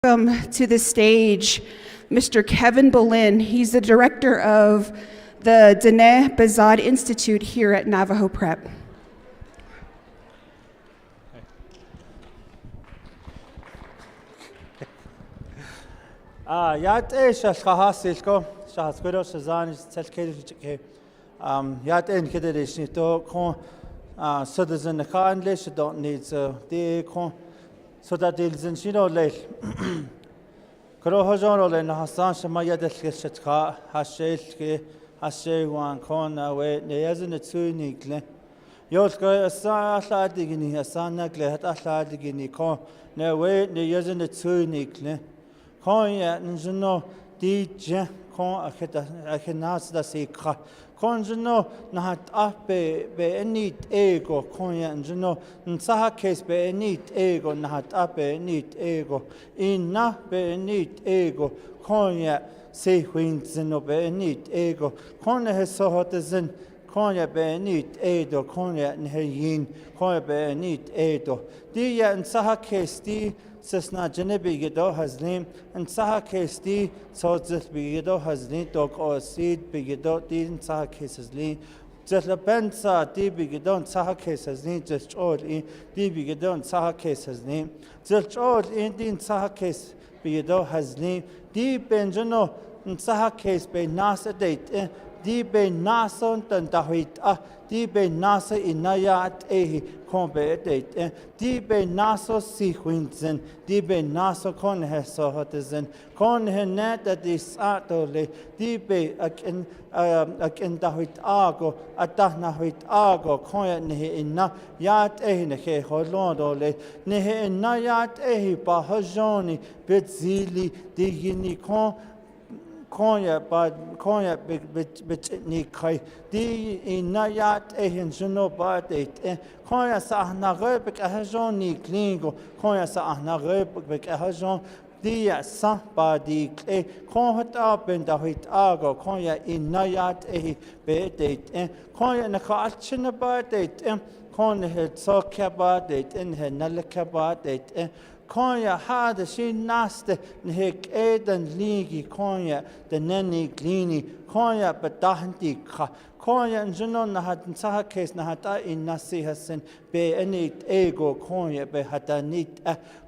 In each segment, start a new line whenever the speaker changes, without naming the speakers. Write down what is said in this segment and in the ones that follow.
welcome to the stage Mr. Kevin Boleyn. He's the director of the Diné Bazad Institute here at Navajo Prep.
Yat shahhasilko shahskuro shazan selkelichke yat en kederishni to kon citizen khanlish don't need the kon so that ils in shino lel kro hojon le na hasan shma yadel shetka hashel ke hashe wan kon we ne yazin tsunikle yolko asa ladigini asana gle hat ladigini kon ne we ne yazin tsunikle kon ya njuno DJ kon akhenas da sikha kon njuno nahat ape be enit ego kon ya njuno nsaha kes be enit ego nahat ape enit ego inna be enit ego kon ya se huinzno be enit ego kon he sohotzen kon ya be enit edo kon ya nheyin kon ya be enit edo di ya nsaha kes di Sesna Genebi Gido Haslim and Saha Kesti Sotzil Bigido Hasli Dog or Seed Bigido Din Saha Cases Lee Zetla Bensa Di Bigidon Saha Cases Lee just old in Di Bigidon Saha Cases Lee just old in Din Saha Case Bigido Hasli Di Benjano and Saha Case Bay Nasa date Di Bay Nason and Dahit Di Bay Nasa Inayat Ehi Combe date Di Bay Naso Sequinzen Di Bay Naso Con Heso Hotizen Con Henet at this Atole Di Bay Akin Dahit Ago Atahnahuit Ago Coya Nehe Inna Yat Ehineke Holondole Nehe Inayat Ehi Bahajoni Bitzili Digini Con Konya bit ni kai di inayat ehin juno badet konya sa na rebek ajon ni klingo konya sa na rebek ajon di sa ba di kle kon hat ben da hit ago konya inayat ehi bedet konya na ka achna badet kon het so kabadet in henal kabadet Konya had she naste Nick Eden Ligi Konya the Nenny Glini Konya but Dahanti Konya and Junon had Saha case Nahata in Nasi Hasen be any ego Konya be Hatanit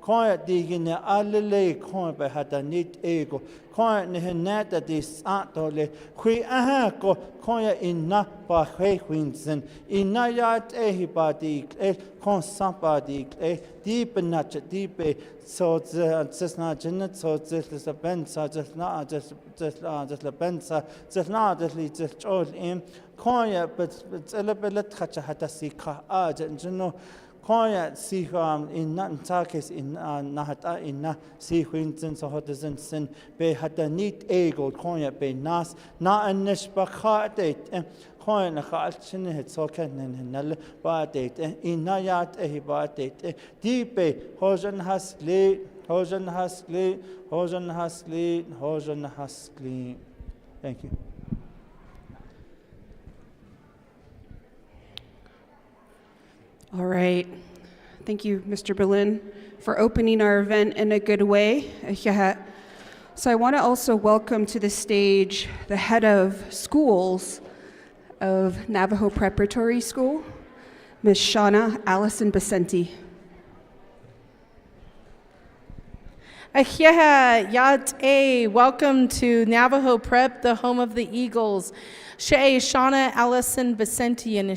Konya digine Alele Konya be Hatanit ego Konya Neheneta dis Antole Qui Ahako Konya in na ba Winsen in Nayat Ehibadi Kon Sampadi deep and not deep so just not Janet so just a bensa just not just a bensa just not just all in Konya but it's a little bit Hattasika and you know Konya see in not Takis in Nahata in na see Winsen so hot as sin be had a neat ego Konya be nas not a nishbaka date Koin a Khalchin had so can and Nell Badate in Nayat a Badate deep Hojan has lead Hojan has lead Hojan has lead Hojan has lead. Thank you.
All right. Thank you, Mr. Berlin, for opening our event in a good way. So I want to also welcome to the stage the head of schools of Navajo Preparatory School, Ms. Shauna Allison Becenti.
Welcome to Navajo Prep, the home of the Eagles. Shauna Allison Becenti and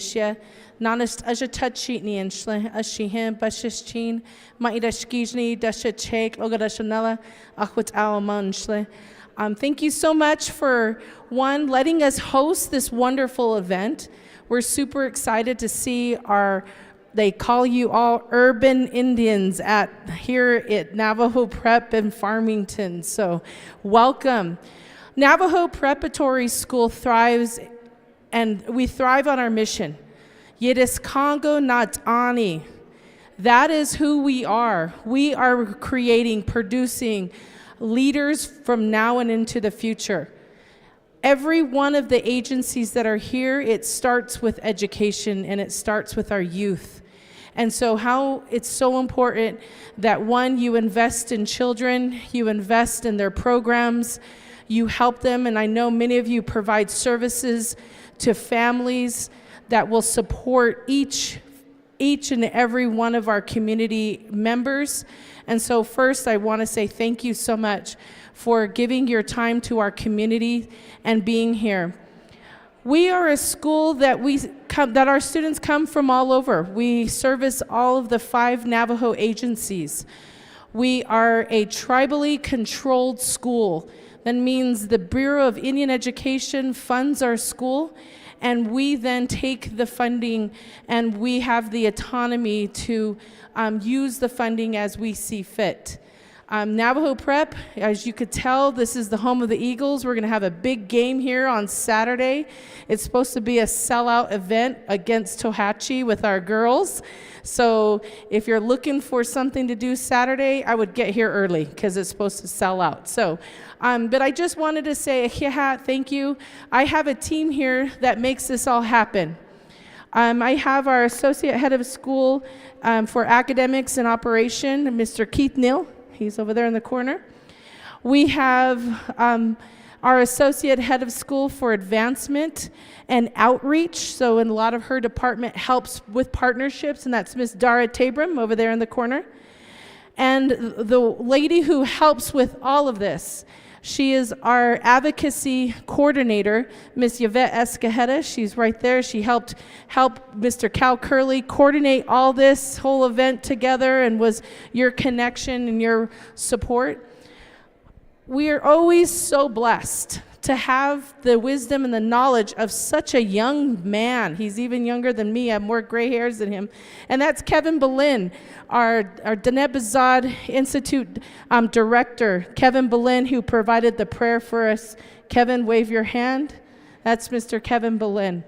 Nanist Ajatachitni and Ashihim Bashishchin, Maidashkijni, Dashachek, Ogadashanella, Akwat Alaman. Thank you so much for, one, letting us host this wonderful event. We're super excited to see they call you all urban Indians here at Navajo Prep in Farmington. So welcome. Navajo Preparatory School thrives, and we thrive on our mission. Yidis Congo not Ani. That is who we are. We are producing leaders from now and into the future. Every one of the agencies that are here, it starts with education and it starts with our youth. And so how it's so important that one, you invest in children, you invest in their programs, you help them, and I know many of you provide services to families that will support each and every one of our community members. And so first, I want to say thank you so much for giving your time to our community and being here. We are a school that that our students come from all over. We service all of the 5 Navajo agencies. We are a tribally controlled school. That means the Bureau of Indian Education funds our school, and we then take the funding and we have the autonomy to use the funding as we see fit. Navajo Prep, as you could tell, this is the home of the Eagles. We're going to have a big game here on Saturday. It's supposed to be a sellout event against Tohatchi with our girls. So if you're looking for something to do Saturday, I would get here early because it's supposed to sell out. So, but I just wanted to say, thank you. I have a team here that makes this all happen. I have our Associate Head of School for Academics and Operation, Mr. Keith Neal. He's over there in the corner. We have our Associate Head of School for Advancement and Outreach. So in a lot of her department helps with partnerships, and that's Miss Dara Tabram over there in the corner. And the lady who helps with all of this, she is our advocacy coordinator, Miss Yvette Escajeda. She's right there. She helped Mr. Cal Curley coordinate all this whole event together and was your connection and your support. We are always so blessed to have the wisdom and the knowledge of such a young man. He's even younger than me. I have more gray hairs than him. And that's Kevin Boleyn, our Diné Bazad Institute director. Kevin Boleyn, who provided the prayer for us. Kevin, wave your hand. That's Mr. Kevin Boleyn.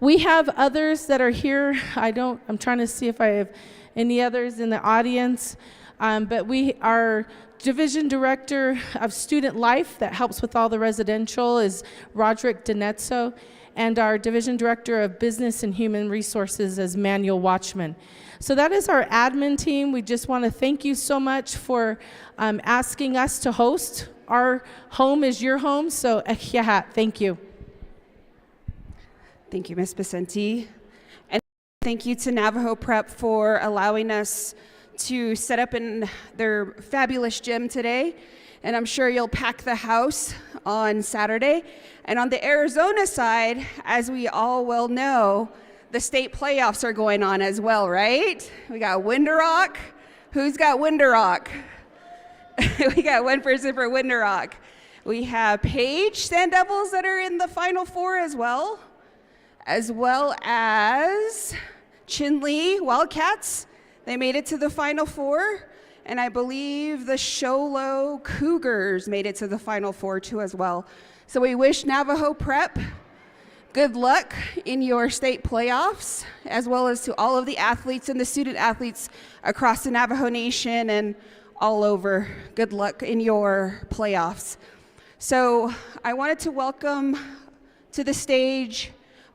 We have others that are here. I'm trying to see if I have any others in the audience. But we are Division Director of Student Life that helps with all the residential is Roderick Dinetzo, and our Division Director of Business and Human Resources is Manuel Watchman. So that is our admin team. We just want to thank you so much for asking us to host. Our home is your home, so thank you.
Thank you, Ms. Vicente. And thank you to Navajo Prep for allowing us to set up in their fabulous gym today. And I'm sure you'll pack the house on Saturday. And on the Arizona side, as we all well know, the state playoffs are going on as well, right? We got Winderock. Who's got Winderock? We got one person for Winderock. We have Page Sand Devils that are in the Final Four as well as Chinle Wildcats. They made it to the Final Four, and I believe the Sholo Cougars made it to the Final Four too as well. So we wish Navajo Prep good luck in your state playoffs, as well as to all of the athletes and the student athletes across the Navajo Nation and all over. Good luck in your playoffs. So I wanted to welcome to the stage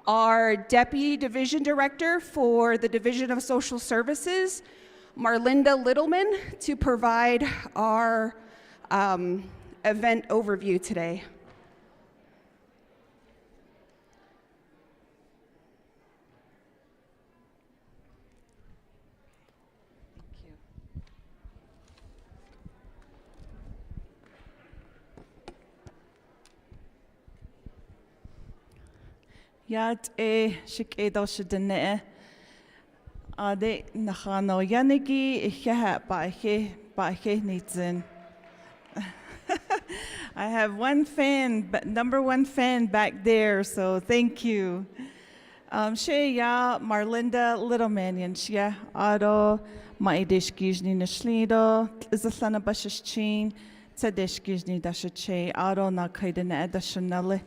our Deputy Division Director for the Division of Social Services, Marlinda Littleman, to provide our event overview today.
Yat shikedosh Diné. Ade nachano yanigi iha baihe nitzin. I have one fan, number one fan back there, so thank you. She ya Marlinda Littleman shia ado maidish gijni nashlido izaslana bashichin tsadesh gijni dashache ado na kaidana adashanale.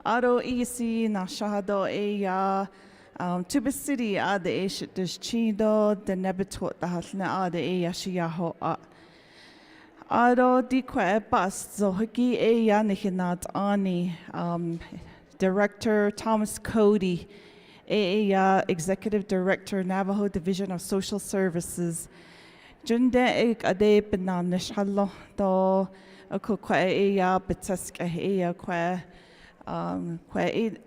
Ado isi na shahado ya Tuba City ade eshit chido the nebetot the hasna ade yashiyaho Ado dikwa bas zohiki ya nichinat ani Director Thomas Cody Executive Director, Navajo Division of Social Services. Junde ade benamnish hallo do ako kwa betask kwa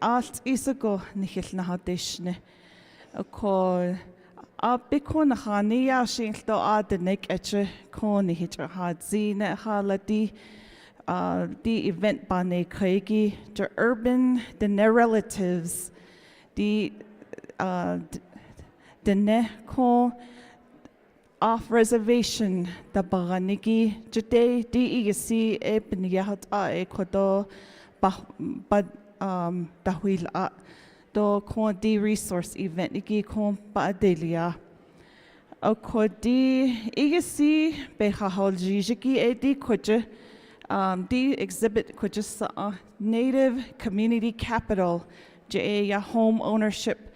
alt isago nihil na hadishne ako biko na khania shin do adenik eche koni hitra hadzine haladi the event bane kaigi the urban the ne relatives the Diné ko off reservation da baranigi today di igasi e bniyahat a kodo ba dahwil a do ko di resource event igi ko ba delia o ko di igasi be haholjiki e di koje di exhibit koje sa native community capital ya home ownership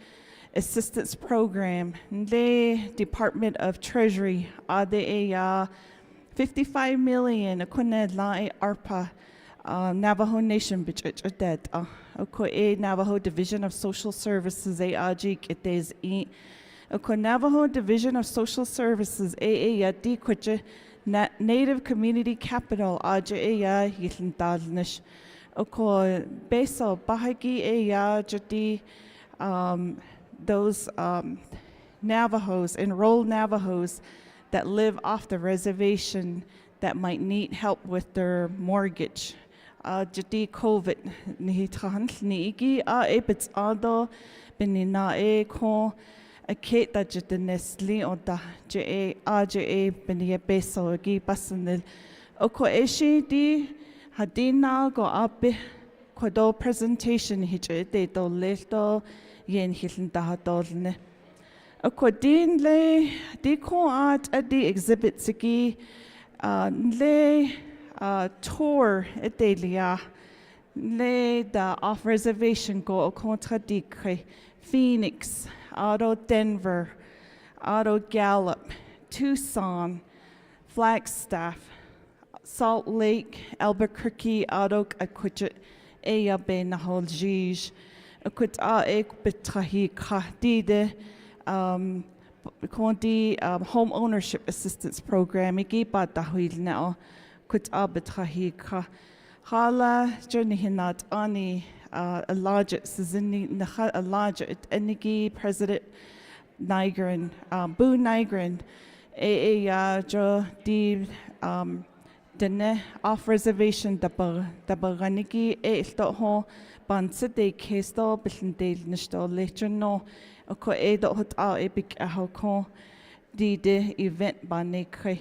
assistance program, the Department of Treasury, ade 55 million, akone la ARPA, Navajo Nation bichich dead, ako Navajo Division of Social Services, ajik it is ako Navajo Division of Social Services, ya di kwache Native Community Capital, ya yitlin dalnish, ako beso bahagi ya jati those Navajos, enrolled Navajos that live off the reservation that might need help with their mortgage. Jadi COVID ni trahant ni igi ebits ado benina ko a kate that jitenesli or da je benia beso igi basanil oko eshi di hadina go abe kodo presentation hije de do leto yen hiln da dolne akodin le di ko at di exhibit sigi le tour edelia le da off reservation go contra di Phoenix, auto Denver, auto Gallup, Tucson, Flagstaff, Salt Lake, Albuquerque, auto akwit eya be nahol jij akut ek betrahi khdide kondi home ownership assistance program igi ba dahil now kut betrahi kha hala journey hinat ani a large sizini naha a large enigi president Nigran Boo Nigran ya jo di Diné off reservation da baranigi sto ho bansite kesto bilndel nisto lechono ko do hot epic a ko di de event banekre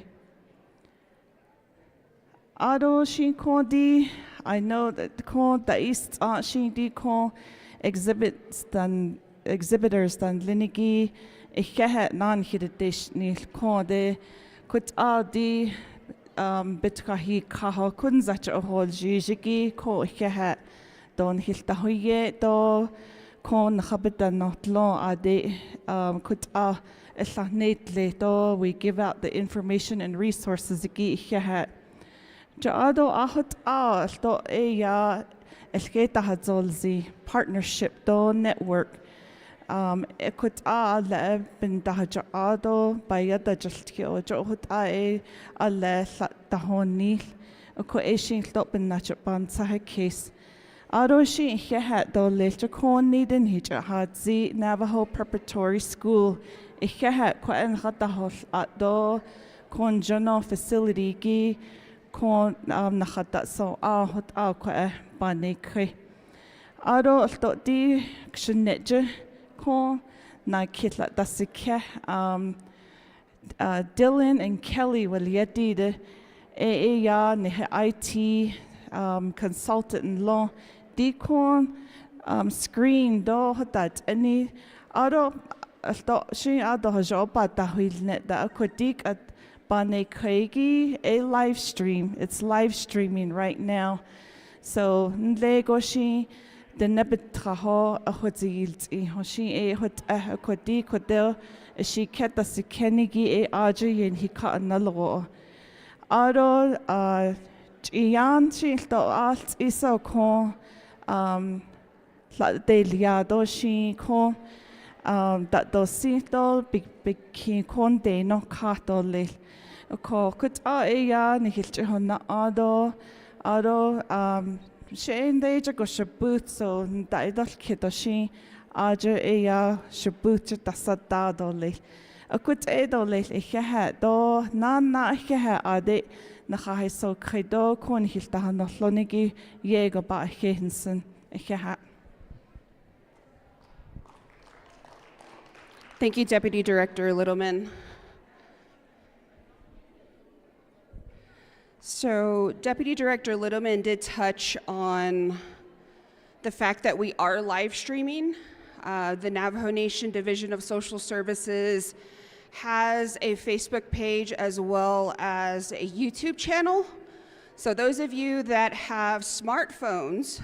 ado shi ko di I know that ko da east shi di ko exhibitors dan linigi ikhe nan hiddish ni ko de kut di bitkahi kaha kunzach a hol jiki ko ikhe don hilta hoye do kon habita not law ade kut neatly do we give out the information and resources iki ikhe Jaado ahot do ya elketa hadzolzi partnership do network ekut la bin dahajaado bayada jaltki o johut alle tahoni ko eshin stop bin nachapan sahe case ado shi hehat do letter kon niden hija hadzi Navajo Preparatory School hehat ko en hatahol do kon jono facility gi kon nakhata so hot ko banekre ado sto di kshnetje ko na kitla dasike Dylan and Kelly will yedide ya ne IT consultant in law decon screen do that any ado sto shi ado joba dahil net da akodik at bane kaigi a live stream it's live streaming right now so lego shi the nebetraho a hotzilti hoshi hot akodi kodel she keta sikenigi aji and he cut another ado ian shi to alt iso ko la de liado shi ko that do si do big ki kon de no ka do le ko kut a ya ni hilche honna ado shein de je go shabut so da dal kido shi aja ya shabut ta sada do le a kut e do le ich ha do na ich ha ade na ha so credo kon hilta han no lonigi ye go ba hensen ich ha.
Thank you, Deputy Director Littleman. So, Deputy Director Littleman did touch on the fact that we are live streaming. The Navajo Nation Division of Social Services has a Facebook page as well as a YouTube channel. So those of you that have smartphones,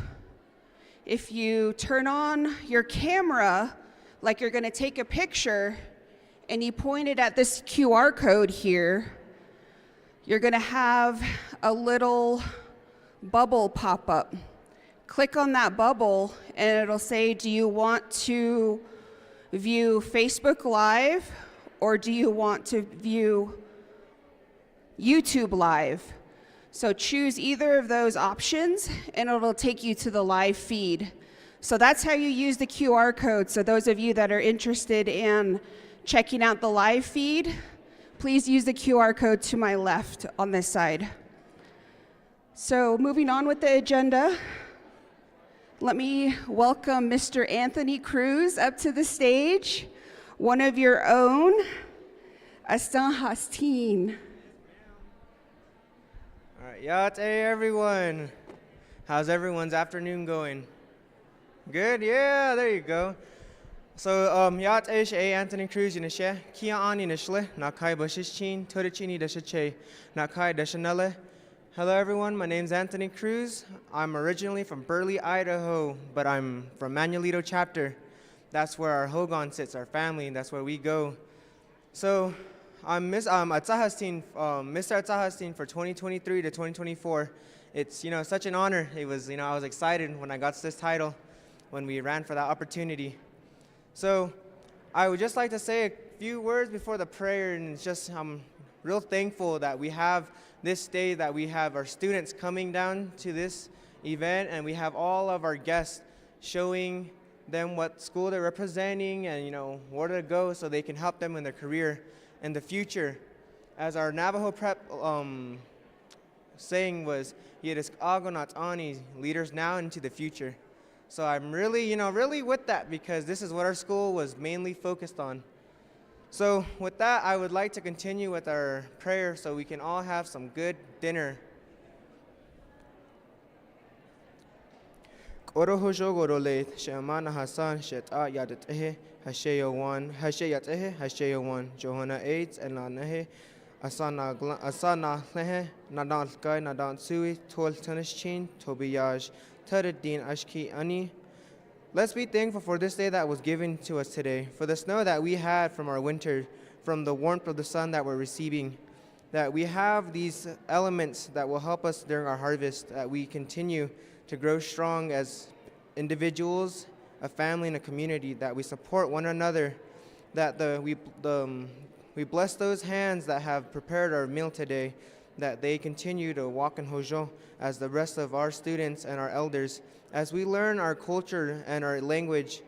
if you turn on your camera like you're gonna take a picture and you point it at this QR code here, you're gonna have a little bubble pop up. Click on that bubble and it'll say, do you want to view Facebook Live or do you want to view YouTube Live? So choose either of those options and it'll take you to the live feed. So that's how you use the QR code. So those of you that are interested in checking out the live feed, please use the QR code to my left on this side. So moving on with the agenda, let me welcome Mr. Anthony Cruz up to the stage, one of your own, Astan Hasteen.
All right, Yate everyone. How's everyone's afternoon going? Good, yeah, there you go. So, Yate Anthony Cruz Yinishe, Kia Ani Nishle, Nakai Bashichin, Todichini Deshache, Nakai Deshanele. Hello everyone, my name's Anthony Cruz. I'm originally from Burley, Idaho, but I'm from Manulito chapter. That's where our Hogan sits, our family, and that's where we go. So, I'm Mr. Atzahasteen for 2023 to 2024. It's, such an honor. It was, I was excited when I got this title, when we ran for that opportunity. So I would just like to say a few words before the prayer, and it's just I'm real thankful that we have this day, that we have our students coming down to this event, and we have all of our guests showing them what school they're representing and where to go so they can help them in their career in the future. As our Navajo Prep saying was, "Yidis agonat ani," leaders now into the future. So I'm really, really with that, because this is what our school was mainly focused on. So with that, I would like to continue with our prayer so we can all have some good dinner. Johana AIDS and Lanahe Asana Lehe Nadan Sky Nadan Sui Tol Tanishin Tobiyaj Taradin Ashki Ani. Let's be thankful for this day that was given to us today, for the snow that we had from our winter, from the warmth of the sun that we're receiving, that we have these elements that will help us during our harvest, that we continue to grow strong as individuals, a family, and a community, that we support one another, that we bless those hands that have prepared our meal today, that they continue to walk in Hojo as the rest of our students and our elders, as we learn our culture and our language,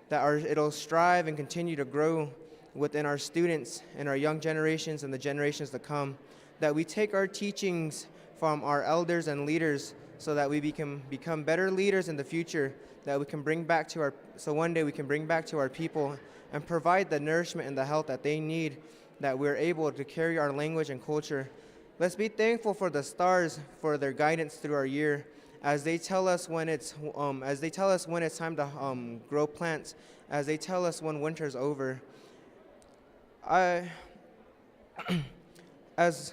that it'll strive and continue to grow within our students and our young generations and the generations to come, that we take our teachings from our elders and leaders so that we can become better leaders in the future, that we can bring back to so one day we can bring back to our people and provide the nourishment and the health that they need, that we're able to carry our language and culture. Let's be thankful for the stars for their guidance through our year, as they tell us when it's time to grow plants, as they tell us when winter's over. As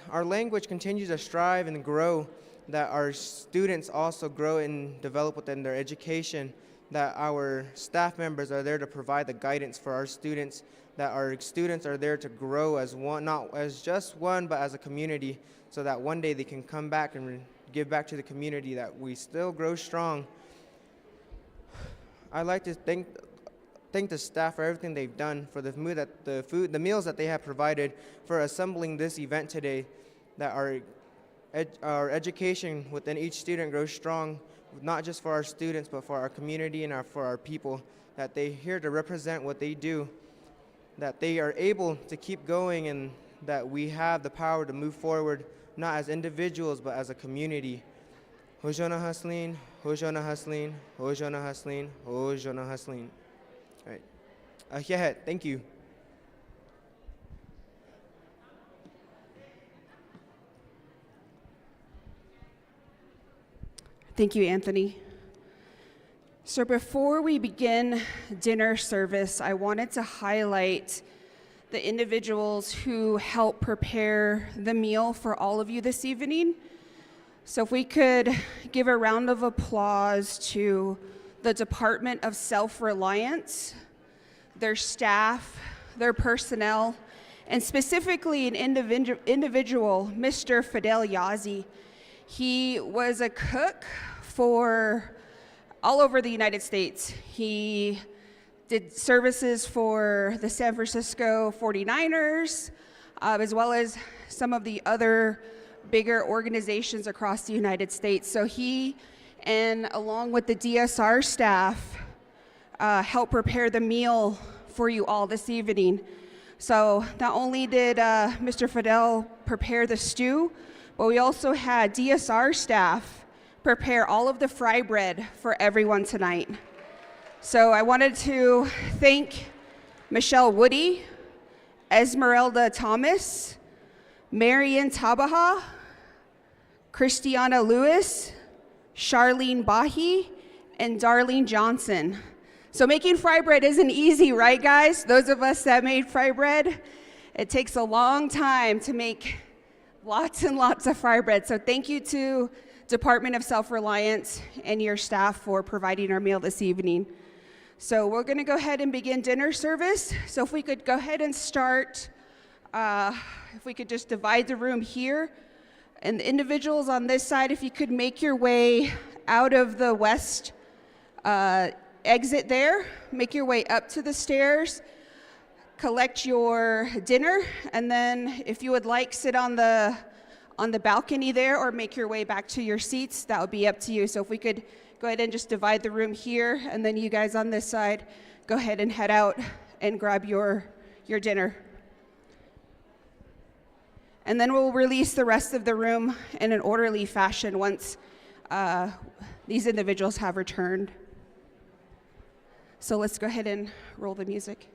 our language continues to strive and grow, that our students also grow and develop within their education, that our staff members are there to provide the guidance for our students, that our students are there to grow as one, not as just one, but as a community, so that one day they can come back and give back to the community, that we still grow strong. I'd like to thank the staff for everything they've done, for the meals that they have provided, for assembling this event today, that our education within each student grows strong, not just for our students, but for our community and for our people, that they're here to represent what they do, that they are able to keep going, and that we have the power to move forward, not as individuals, but as a community. Hojona hustling, Hojona hustling, Hojona hustling, Hojona hustling. All right. Yeah, thank you.
Thank you, Anthony. So before we begin dinner service, I wanted to highlight the individuals who helped prepare the meal for all of you this evening. So if we could give a round of applause to the Department of Self-Reliance, their staff, their personnel, and specifically an individual, Mr. Fidel Yazi. He was a cook for all over the United States. He did services for the San Francisco 49ers, as well as some of the other bigger organizations across the United States. So he, and along with the DSR staff, helped prepare the meal for you all this evening. So not only did Mr. Fidel prepare the stew, but we also had DSR staff prepare all of the fry bread for everyone tonight. So I wanted to thank Michelle Woody, Esmeralda Thomas, Marian Tabaha, Christiana Lewis, Charlene Bahi, and Darlene Johnson. So making fry bread isn't easy, right, guys? Those of us that made fry bread, it takes a long time to make lots and lots of fry bread. So thank you to Department of Self-Reliance and your staff for providing our meal this evening. So we're gonna go ahead and begin dinner service. So if we could go ahead and start, if we could just divide the room here. And the individuals on this side, if you could make your way out of the west exit there, make your way up to the stairs, collect your dinner, and then if you would like, sit on the balcony there or make your way back to your seats. That would be up to you. So if we could go ahead and just divide the room here, and then you guys on this side, go ahead and head out and grab your dinner. And then we'll release the rest of the room in an orderly fashion once these individuals have returned. So let's go ahead and roll the music.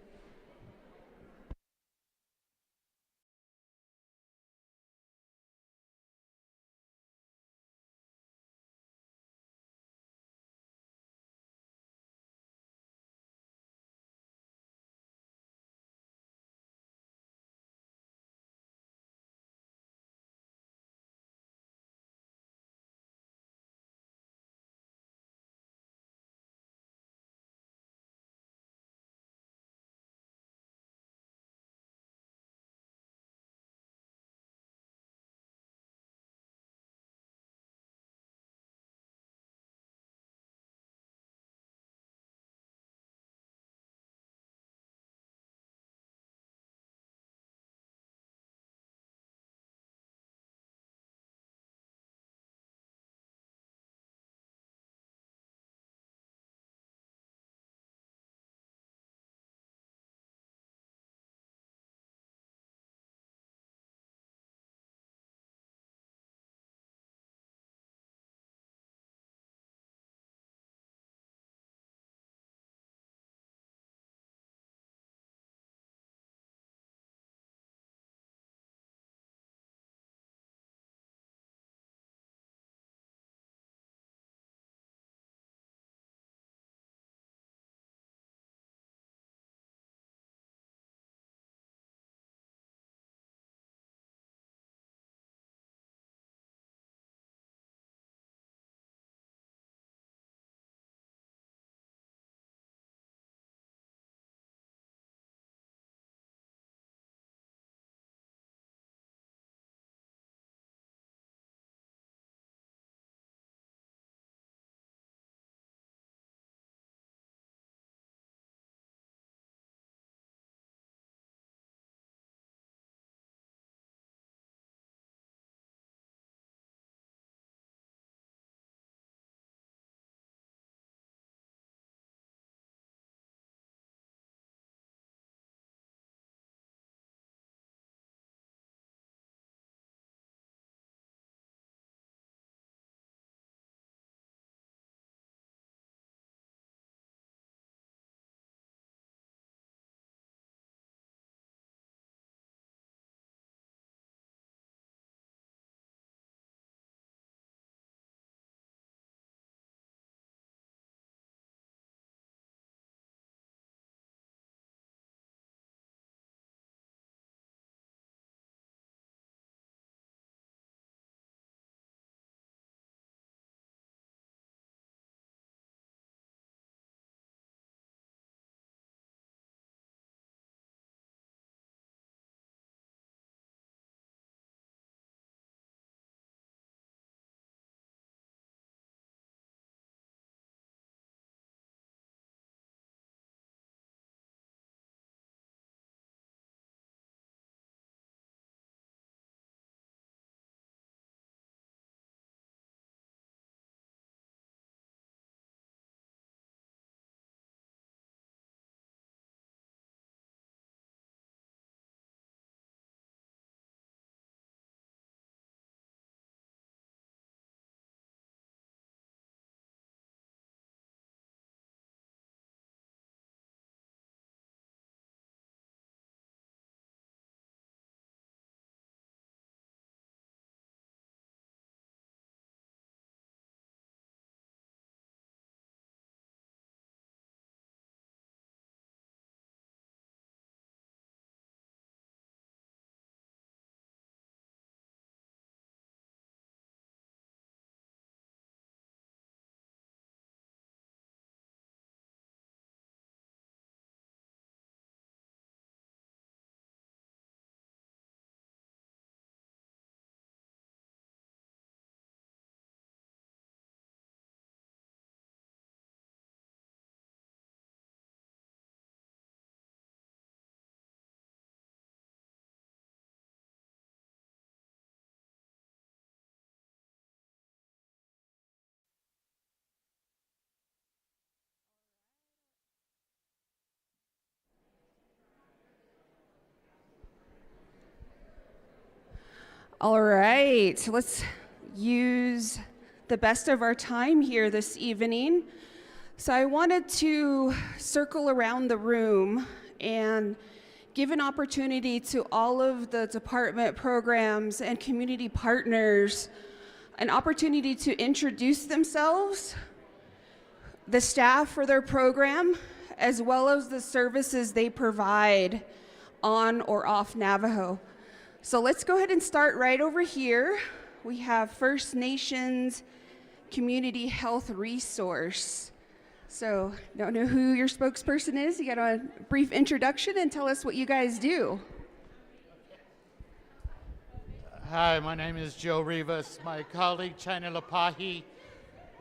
All right, so let's use the best of our time here this evening. So I wanted to circle around the room and give an opportunity to all of the department programs and community partners an opportunity to introduce themselves, the staff for their program, as well as the services they provide on or off Navajo. So let's go ahead and start right over here. We have First Nations Community Health Resource. So, don't know who your spokesperson is. You got a brief introduction and tell us what you guys do.
Hi, my name is Joe Rivas. My colleague China Lapahi.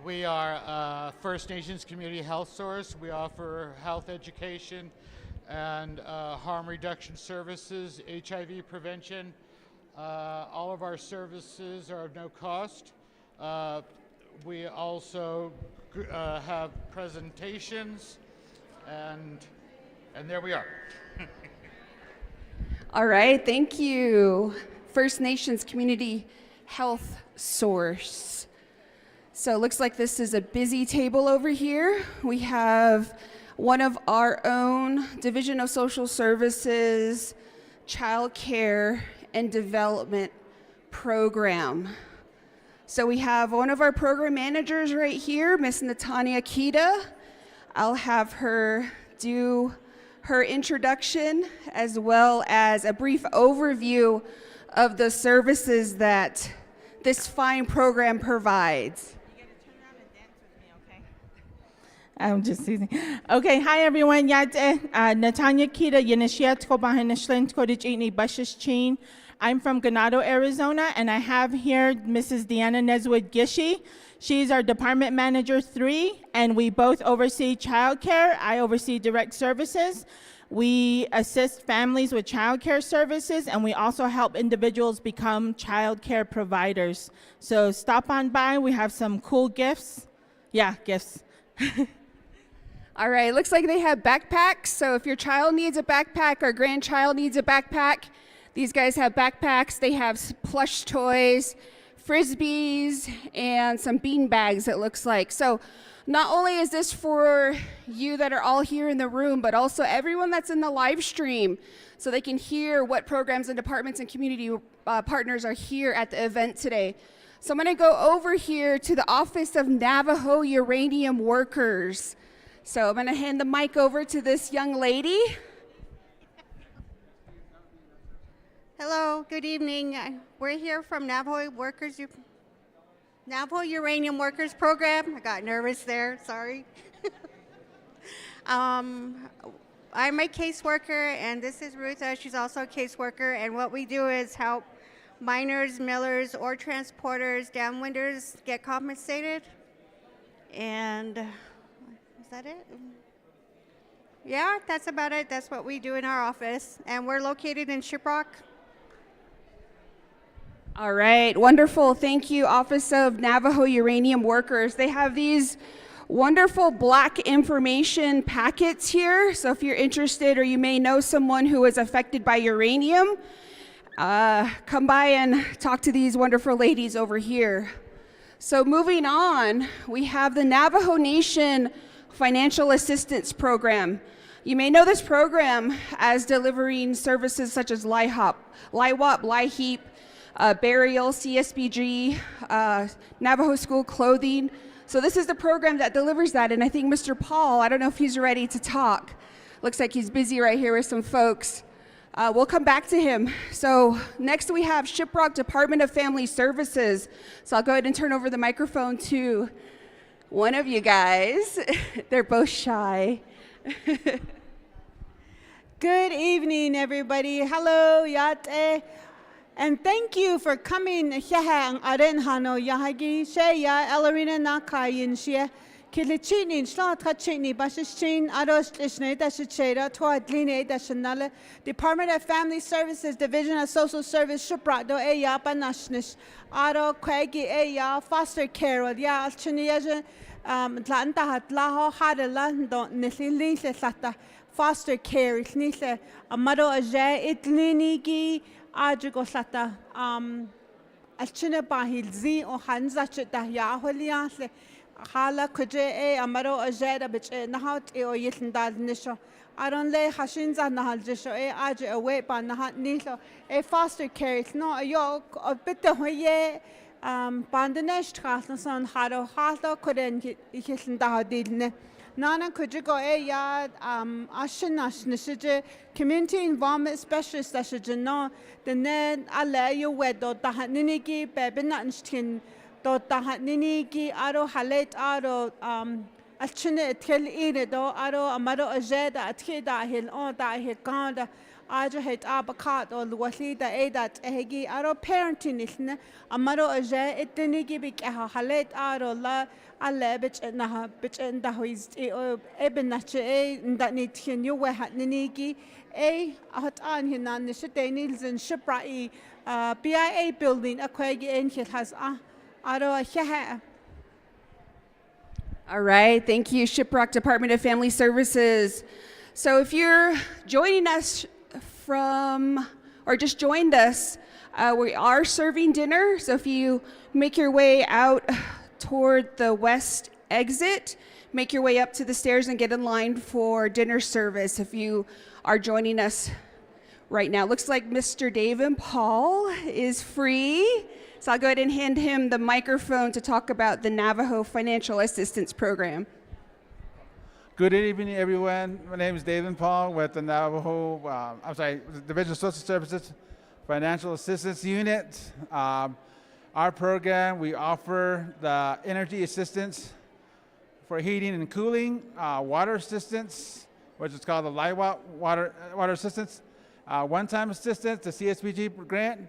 We are First Nations Community Health Source. We offer health education and harm reduction services, HIV prevention. All of our services are of no cost. We also have presentations, and there we are.
All right, thank you. First Nations Community Health Source. So it looks like this is a busy table over here. We have one of our own Division of Social Services, Child Care and Development Program. So we have one of our program managers right here, Miss Natanya Kita. I'll have her do her introduction as well as a brief overview of the services that this fine program provides.
You gotta turn around and dance with me, okay? I'm just teasing. Okay, hi everyone. Natanya Kita, Yanishia Tkobahanishlan Kodijini Bashish Chin. I'm from Ganado, Arizona, and I have here Mrs. Deanna Neswood Gishi. She's our Department Manager 3, and we both oversee childcare. I oversee direct services. We assist families with childcare services, and we also help individuals become childcare providers. So stop on by. We have some cool gifts. Yeah, gifts.
All right, looks like they have backpacks. So if your child needs a backpack or grandchild needs a backpack, these guys have backpacks. They have plush toys, frisbees, and some bean bags, it looks like. So not only is this for you that are all here in the room, but also everyone that's in the live stream, so they can hear what programs and departments and community partners are here at the event today. So I'm gonna go over here to the Office of Navajo Uranium Workers. So I'm gonna hand the mic over to this young lady.
Hello, good evening. We're here from Navajo Uranium Workers Program. I got nervous there, sorry. I'm a caseworker, and this is Ruth. She's also a caseworker, and what we do is help miners, millers, ore transporters, downwinders get compensated. And is that it? Yeah, that's about it. That's what we do in our office, and we're located in Shiprock.
All right, wonderful. Thank you, Office of Navajo Uranium Workers. They have these wonderful black information packets here. So if you're interested or you may know someone who is affected by uranium, come by and talk to these wonderful ladies over here. So moving on, we have the Navajo Nation Financial Assistance Program. You may know this program as delivering services such as LIHOP, LIWOP, LIHEAP, burial, CSBG, Navajo School clothing. So this is the program that delivers that, and I think Mr. Paul, I don't know if he's ready to talk. Looks like he's busy right here with some folks. We'll come back to him. So next we have Shiprock Department of Family Services. So I'll go ahead and turn over the microphone to one of you guys. They're both shy.
Good evening, everybody. Hello, Yate. And thank you for coming here ang arenhano yahagi sheya elarina nakayin shia kilichinin slot kachini bashishin aros ishne dashachera toadline dashanala Department of Family Services Division of Social Service Shupra do eya panashnish aro kwegi eya foster care ya alchiniya tlanta hatlaho hadala do nilili lata foster care nile amaro aje itlinigi Adrigoslata Alchina bahil zi o hanza chita ya holiasle. Hala kuje amaro ajeda bich nahat o yitndal nisho. Aron le hashinza nahal jisho aje away pa nahat nilo foster care no yo bitte hoye bandenesh trasen haro halto kuden yitnda dilne. Nana kujigo ya ashinash nishije community involvement specialist ashije no the ne alle yo wedo dahat ninigi bebinanstin do dahat ninigi aro halet aro Alchine tel ine do aro amaro ajeda atki dahil on dahil ganda aja het abakat o luwali da edat ehegi aro parenting isne amaro aje etnigi bik halet aro la alle bich na bich nda hoiz eben nache ndani thin yo we hat ninigi hat an hinan ne shdenils in shiprai BIA building akwegi enhil has aro hehe.
All right, thank you, Shiprock Department of Family Services. So if you're joining us or just joined us, we are serving dinner. So if you make your way out toward the west exit, make your way up to the stairs and get in line for dinner service if you are joining us right now. Looks like Mr. David Paul is free. So I'll go ahead and hand him the microphone to talk about the Navajo Financial Assistance Program.
Good evening, everyone. My name is David Paul with the Navajo, Division of Social Services Financial Assistance Unit. Our program, we offer the energy assistance for heating and cooling, water assistance, which is called the LIWA water assistance, one-time assistance, the CSBG grant,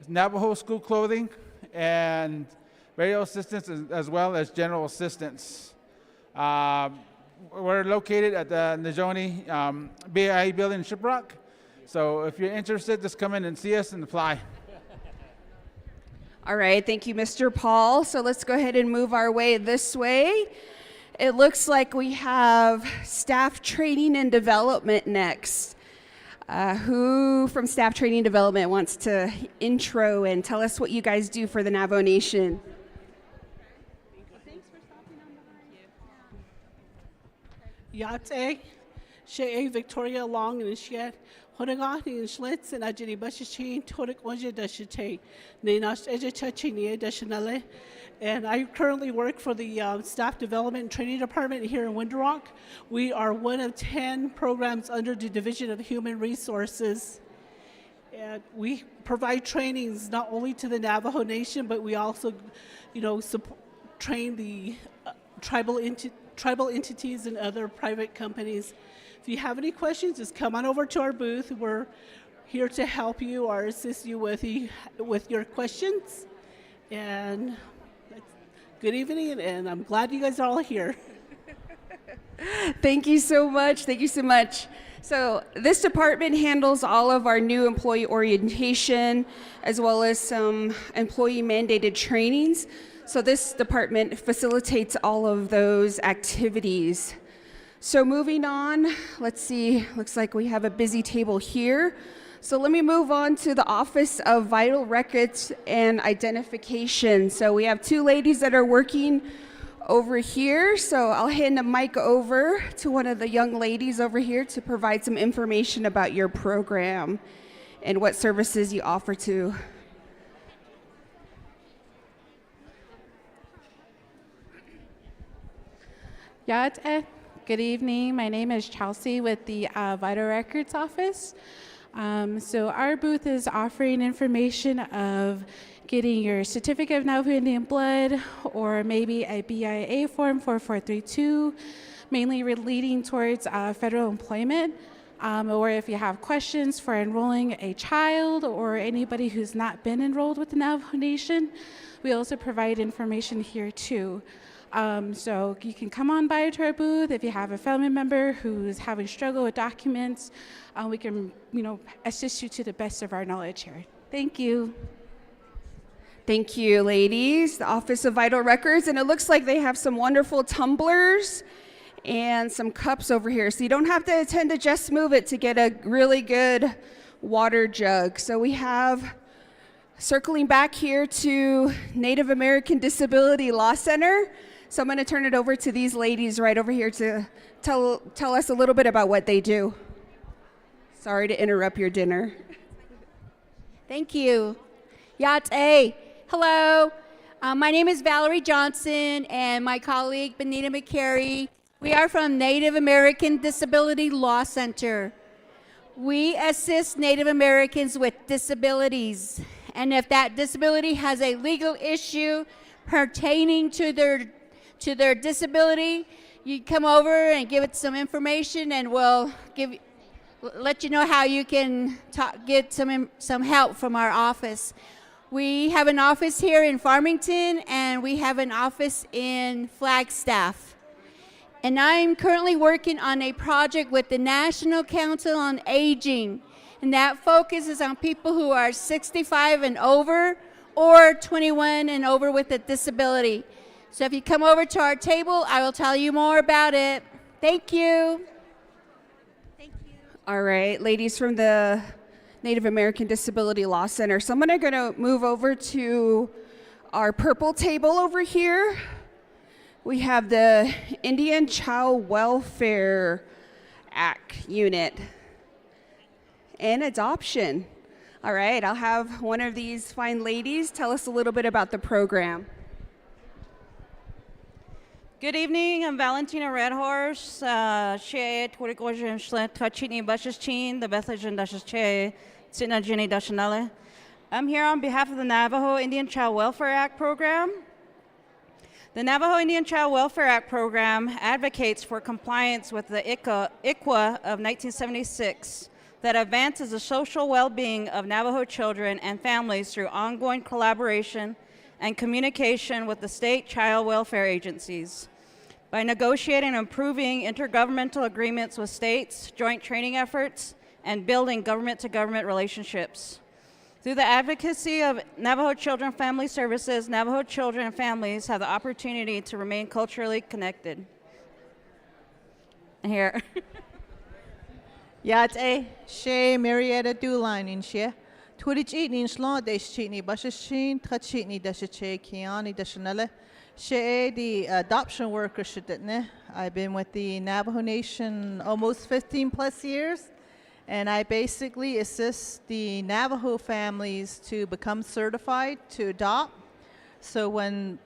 Navajo school clothing, and burial assistance as well as general assistance. We're located at the Najoni BIA building in Shiprock. So if you're interested, just come in and see us and apply.
All right, thank you, Mr. Paul. So let's go ahead and move our way this way. It looks like we have staff training and development next. Who from Staff Training Development wants to intro and tell us what you guys do for the Navajo Nation?
Thanks for stopping on behind. Yate, Shea Victoria Long and Shed, Hodagati and Schlitz and Ajini Bashichin, Todik Oja Dashite, Nenash Ejachachini Dashanale. And I currently work for the Staff Development and Training Department here in Winter Rock. We are one of 10 programs under the Division of Human Resources. And we provide trainings not only to the Navajo Nation, but we also, train the tribal entities and other private companies. If you have any questions, just come on over to our booth. We're here to help you or assist you with your questions. And good evening, and I'm glad you guys are all here.
Thank you so much. Thank you so much. So this department handles all of our new employee orientation as well as some employee mandated trainings. So this department facilitates all of those activities. So moving on, let's see, looks like we have a busy table here. So let me move on to the Office of Vital Records and Identification. So we have two ladies that are working over here. So I'll hand the mic over to one of the young ladies over here to provide some information about your program and what services you offer to.
Good evening. My name is Chelsea with the Vital Records Office. So our booth is offering information of getting your certificate of Navajo Indian blood or maybe a BIA form 4432, mainly leading towards federal employment, or if you have questions for enrolling a child or anybody who's not been enrolled with the Navajo Nation, we also provide information here too. So you can come on by to our booth. If you have a family member who's having struggle with documents, we can, assist you to the best of our knowledge here. Thank you.
Thank you, ladies. The Office of Vital Records, and it looks like they have some wonderful tumblers and some cups over here. So you don't have to attend to Just Move It to get a really good water jug. So we have Circling back here to Native American Disability Law Center. So I'm going to turn it over to these ladies right over here to tell us a little bit about what they do. Sorry to interrupt your dinner.
Thank you. Yate. Hello. My name is Valerie Johnson and my colleague Benita McCary. We are from Native American Disability Law Center. We assist Native Americans with disabilities. And if that disability has a legal issue pertaining to their disability, you come over and give it some information and we'll let you know how you can get some help from our office. We have an office here in Farmington and we have an office in Flagstaff. And I'm currently working on a project with the National Council on Aging, and that focuses on people who are 65 and over or 21 and over with a disability. So if you come over to our table, I will tell you more about it. Thank you.
All right, ladies from the Native American Disability Law Center. So I'm going to move over to our purple table over here. We have the Indian Child Welfare Act unit and adoption. All right, I'll have one of these fine ladies tell us a little bit about the program.
Good evening, I'm Valentina Redhorse. I'm here on behalf of the Navajo Indian Child Welfare Act program. The Navajo Indian Child Welfare Act program advocates for compliance with the ICWA of 1976 that advances the social well-being of Navajo children and families through ongoing collaboration and communication with the state child welfare agencies. By negotiating and improving intergovernmental agreements with states, joint training efforts, and building government-to-government relationships. Through the advocacy of Navajo Children Family Services, Navajo children and families have the opportunity to remain culturally connected. Here.
Yate, she Marietta Duline in she. Twitch eating slot, they cheatney, busheshin, touchitney, dashache, kiani, dashanella. She, the adoption worker, shitne. I've been with the Navajo Nation almost 15 plus years. And I basically assist the Navajo families to become certified to adopt. So when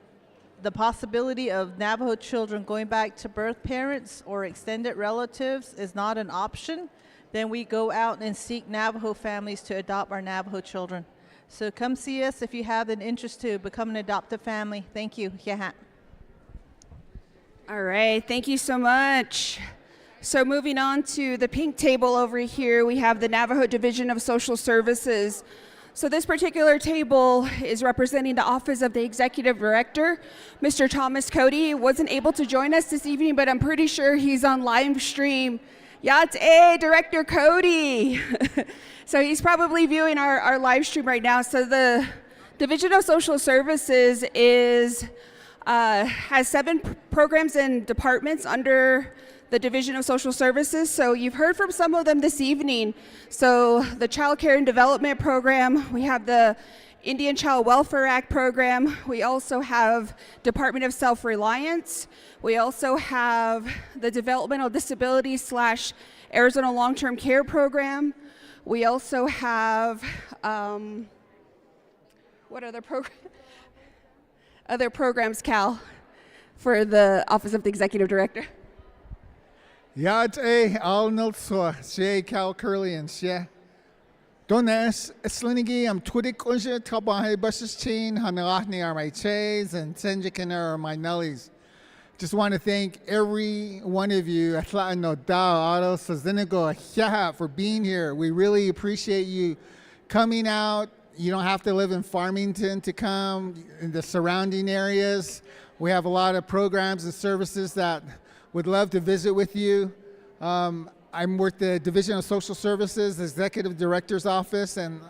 the possibility of Navajo children going back to birth parents or extended relatives is not an option, then we go out and seek Navajo families to adopt our Navajo children. So come see us if you have an interest to become an adoptive family. Thank you.
All right, thank you so much. So moving on to the pink table over here, we have the Navajo Division of Social Services. So this particular table is representing the Office of the Executive Director. Mr. Thomas Cody wasn't able to join us this evening, but I'm pretty sure he's on live stream. Yate, Director Cody. So he's probably viewing our live stream right now. So the Division of Social Services has 7 programs and departments under the Division of Social Services. So you've heard from some of them this evening. So the Child Care and Development Program, we have the Indian Child Welfare Act program. We also have Department of Self-Reliance. We also have the Developmental Disability / Arizona Long-Term Care program. We also have, what other programs, Cal, for the Office of the Executive Director?
Yate al nilswa she Cal Curly and she. Dones Slinigi am Twidik unja tabahe buses chain hanalahni are my chays and Senjikan are my nellies. Just want to thank every one of you for being here. We really appreciate you coming out. You don't have to live in Farmington to come, in the surrounding areas. We have a lot of programs and services that would love to visit with you. I'm with the Division of Social Services, the Executive Director's Office, and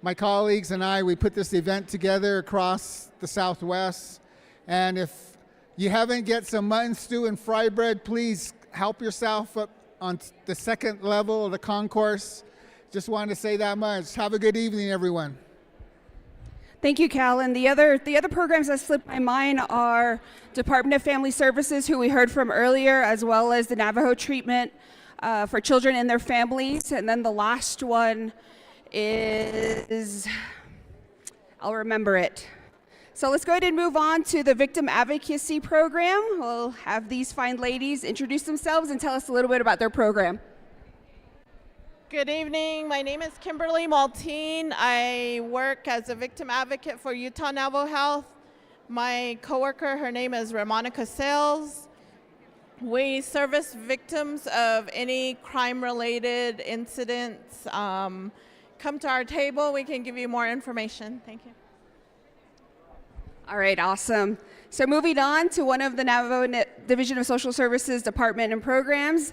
my colleagues and I, we put this event together across the Southwest. And if you haven't get some mutton stew and fry bread, please help yourself up on the second level of the concourse. Just wanted to say that much. Have a good evening, everyone.
Thank you, Cal. And the other programs that slipped my mind are Department of Family Services, who we heard from earlier, as well as the Navajo treatment for children and their families. And then the last one is, I'll remember it. So let's go ahead and move on to the Victim Advocacy Program. We'll have these fine ladies introduce themselves and tell us a little bit about their program.
Good evening. My name is Kimberly Maltine. I work as a victim advocate for Utah Navajo Health. My coworker, her name is Ramonica Sales. We service victims of any crime-related incidents. Come to our table. We can give you more information. Thank you.
All right, awesome. So moving on to one of the Navajo Division of Social Services Department and Programs,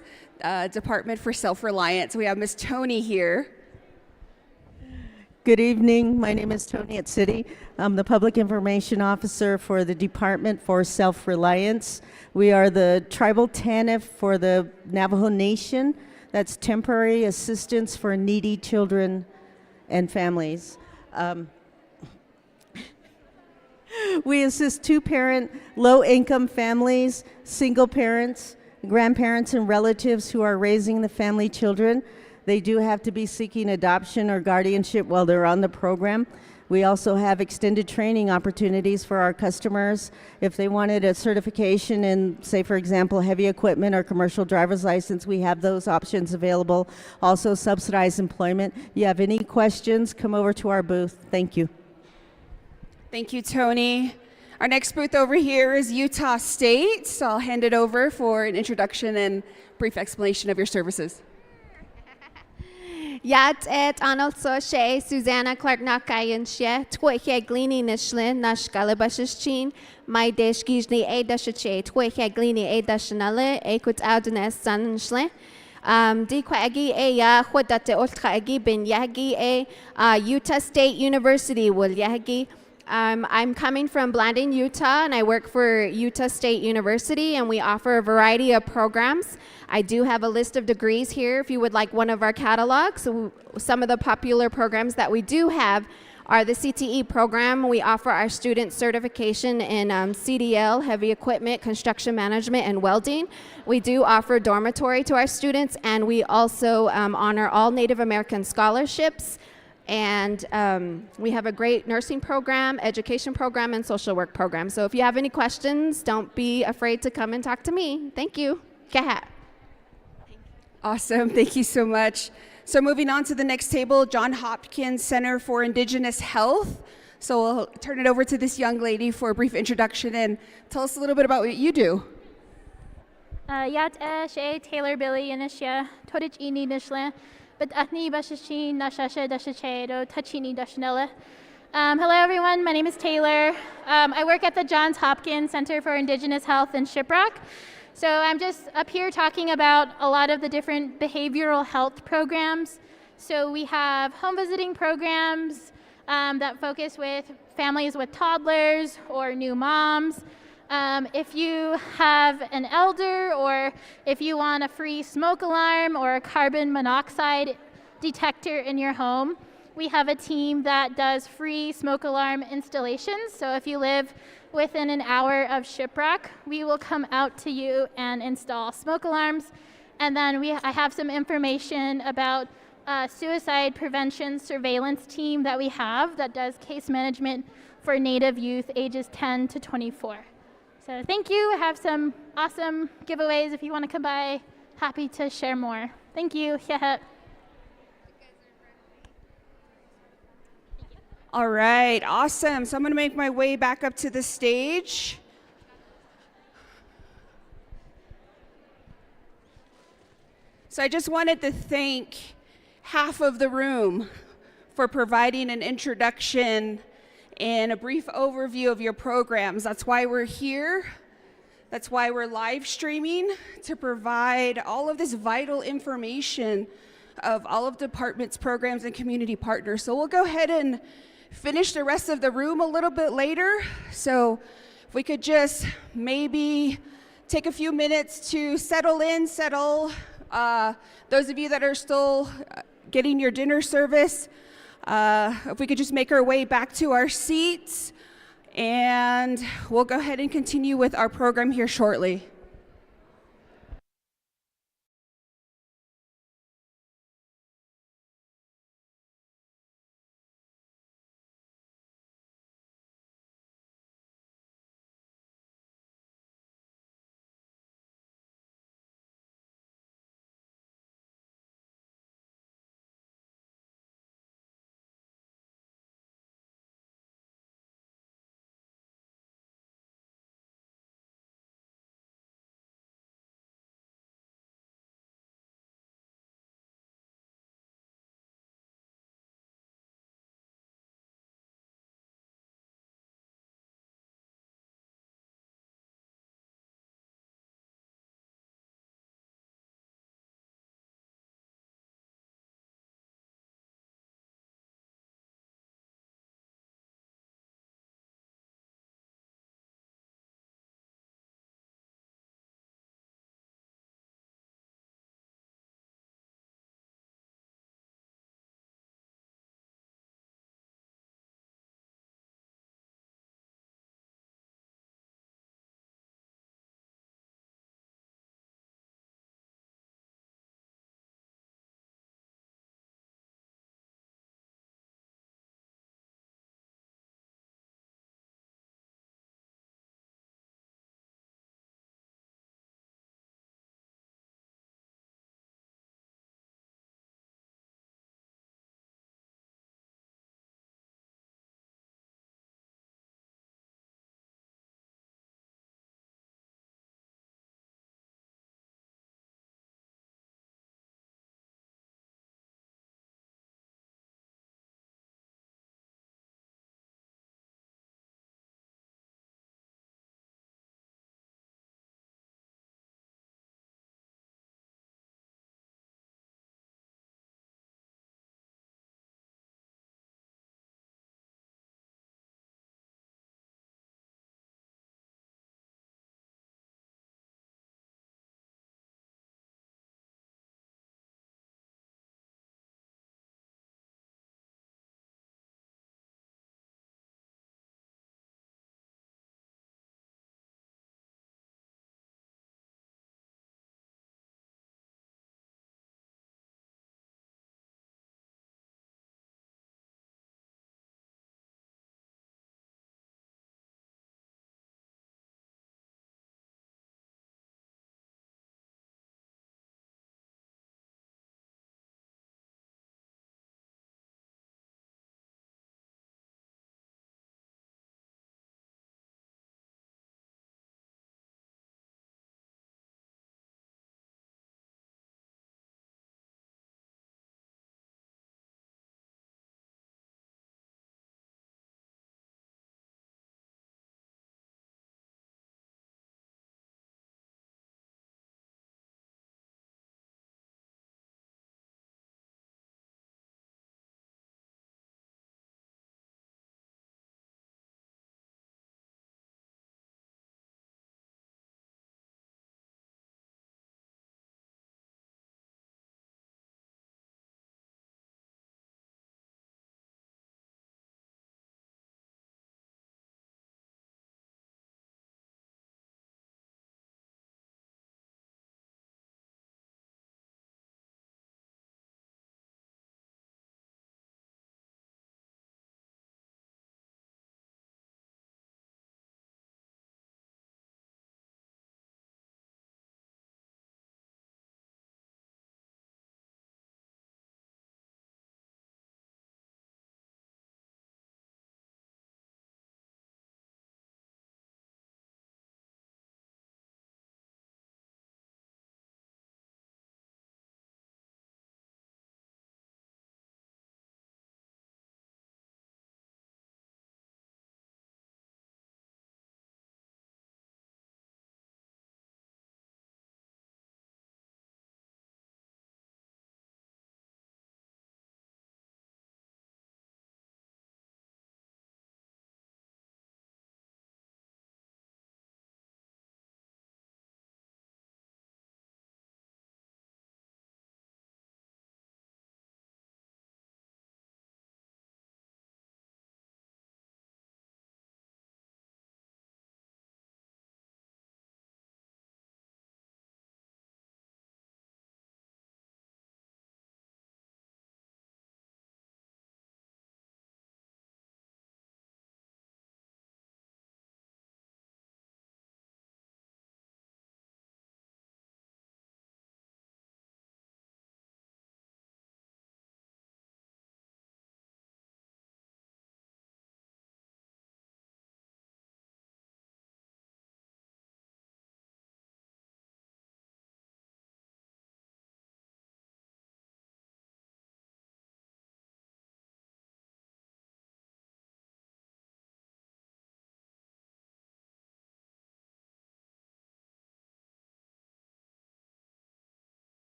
Department for Self-Reliance. We have Miss Tony here.
Good evening. My name is Tony at City. I'm the Public Information Officer for the Department for Self-Reliance. We are the tribal TANF for the Navajo Nation. That's Temporary Assistance for Needy Children and Families. We assist two-parent, low-income families, single parents, grandparents, and relatives who are raising the family children. They do have to be seeking adoption or guardianship while they're on the program. We also have extended training opportunities for our customers. If they wanted a certification in, say, for example, heavy equipment or commercial driver's license, we have those options available. Also, subsidized employment. You have any questions, come over to our booth. Thank you.
Thank you, Tony. Our next booth over here is Utah State, so I'll hand it over for an introduction and brief explanation of your services.
Yat et anotso she Susanna Clark Nakayan she twihe glini nishlin nash galabashchin my desh gijni e dashache twihe glini e dashanale e kut audnes sanshle di kwagi e ya khwadate olkhagi bin yagi e Utah State University will yagi. I'm coming from Blanding, Utah, and I work for Utah State University, and we offer a variety of programs. I do have a list of degrees here if you would like one of our catalogs. So some of the popular programs that we do have are the CTE program. We offer our students certification in CDL, heavy equipment, construction management, and welding. We do offer dormitory to our students, and we also honor all Native American scholarships. And we have a great nursing program, education program, and social work program. So if you have any questions, don't be afraid to come and talk to me. Thank you. Kahat.
Awesome. Thank you so much. So moving on to the next table, John Hopkins Center for Indigenous Health. So we'll turn it over to this young lady for a brief introduction and tell us a little bit about what you do.
Yat she Taylor Billy Inishia, Todich Ini Nishla. But Athni Bashashin, Nashasha Dashachero, Tachini Dashnella. Hello, everyone. My name is Taylor. I work at the Johns Hopkins Center for Indigenous Health in Shiprock. So I'm just up here talking about a lot of the different behavioral health programs. So we have home visiting programs that focus with families with toddlers or new moms. If you have an elder or if you want a free smoke alarm or a carbon monoxide detector in your home, we have a team that does free smoke alarm installations. So if you live within an hour of Shiprock, we will come out to you and install smoke alarms. And then I have some information about a suicide prevention surveillance team that we have that does case management for Native youth ages 10 to 24. So thank you. I have some awesome giveaways if you want to come by. Happy to share more. Thank you.
All right, awesome. So I'm going to make my way back up to the stage. So I just wanted to thank half of the room for providing an introduction and a brief overview of your programs. That's why we're here. That's why we're live streaming, to provide all of this vital information of all of the department's programs and community partners. So we'll go ahead and finish the rest of the room a little bit later. So if we could just maybe take a few minutes to settle in, those of you that are still getting your dinner service, If we could just make our way back to our seats, and we'll go ahead and continue with our program here shortly.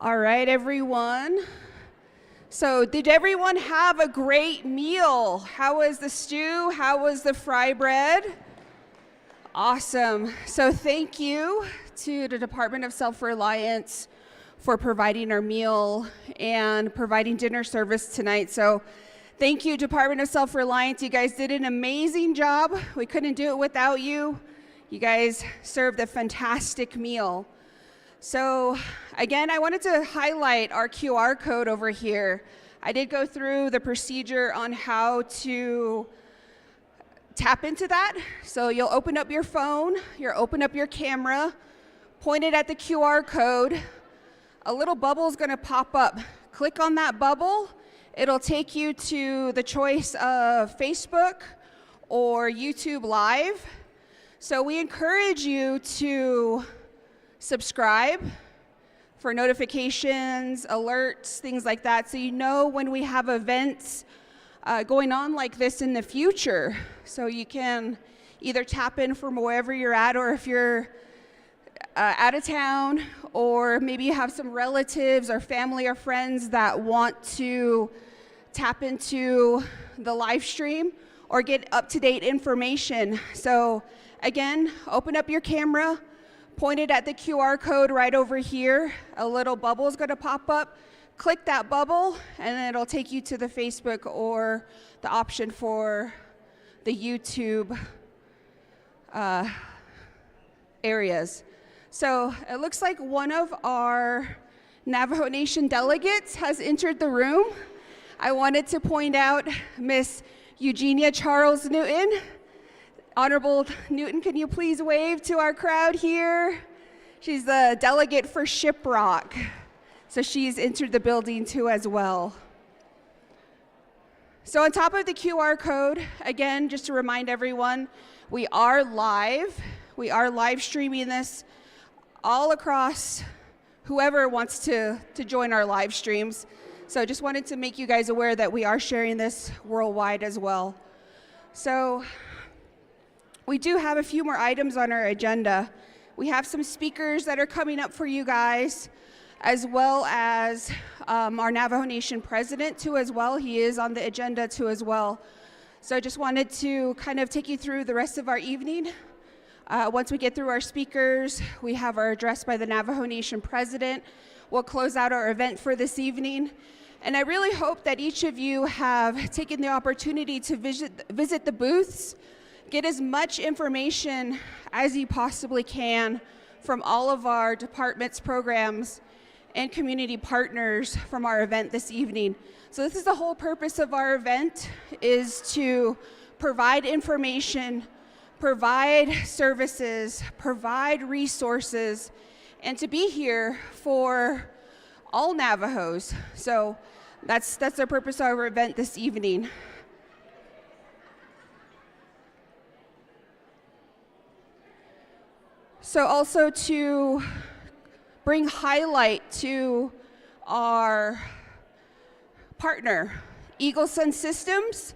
All right, everyone. So did everyone have a great meal? How was the stew? How was the fry bread? Awesome. So thank you to the Department of Self-Reliance for providing our meal and providing dinner service tonight. So thank you, Department of Self-Reliance. You guys did an amazing job. We couldn't do it without you. You guys served a fantastic meal. So again, I wanted to highlight our QR code over here. I did go through the procedure on how to tap into that. So you'll open up your phone, you'll open up your camera, point it at the QR code. A little bubble is gonna pop up. Click on that bubble. It'll take you to the choice of Facebook or YouTube Live. So we encourage you to subscribe for notifications, alerts, things like that, so you know when we have events going on like this in the future. So you can either tap in from wherever you're at, or if you're out of town, or maybe you have some relatives or family or friends that want to tap into the live stream or get up-to-date information. So again, open up your camera, point it at the QR code right over here. A little bubble is going to pop up. Click that bubble, and then it'll take you to the Facebook or the option for the YouTube areas. So it looks like one of our Navajo Nation delegates has entered the room. I wanted to point out Miss Eugenia Charles Newton. Honorable Newton, can you please wave to our crowd here? She's the delegate for Shiprock. So she's entered the building too as well. So on top of the QR code, again, just to remind everyone, we are live. We are live streaming this all across whoever wants to join our live streams. So I just wanted to make you guys aware that we are sharing this worldwide as well. So we do have a few more items on our agenda. We have some speakers that are coming up for you guys, as well as our Navajo Nation president too as well. He is on the agenda too as well. So I just wanted to kind of take you through the rest of our evening. Once we get through our speakers, we have our address by the Navajo Nation president. We'll close out our event for this evening. And I really hope that each of you have taken the opportunity to visit the booths, get as much information as you possibly can from all of our departments, programs, and community partners from our event this evening. So this is the whole purpose of our event, is to provide information, provide services, provide resources, and to be here for all Navajos. So that's the purpose of our event this evening. So also to bring highlight to our partner, Eagle Sun Systems.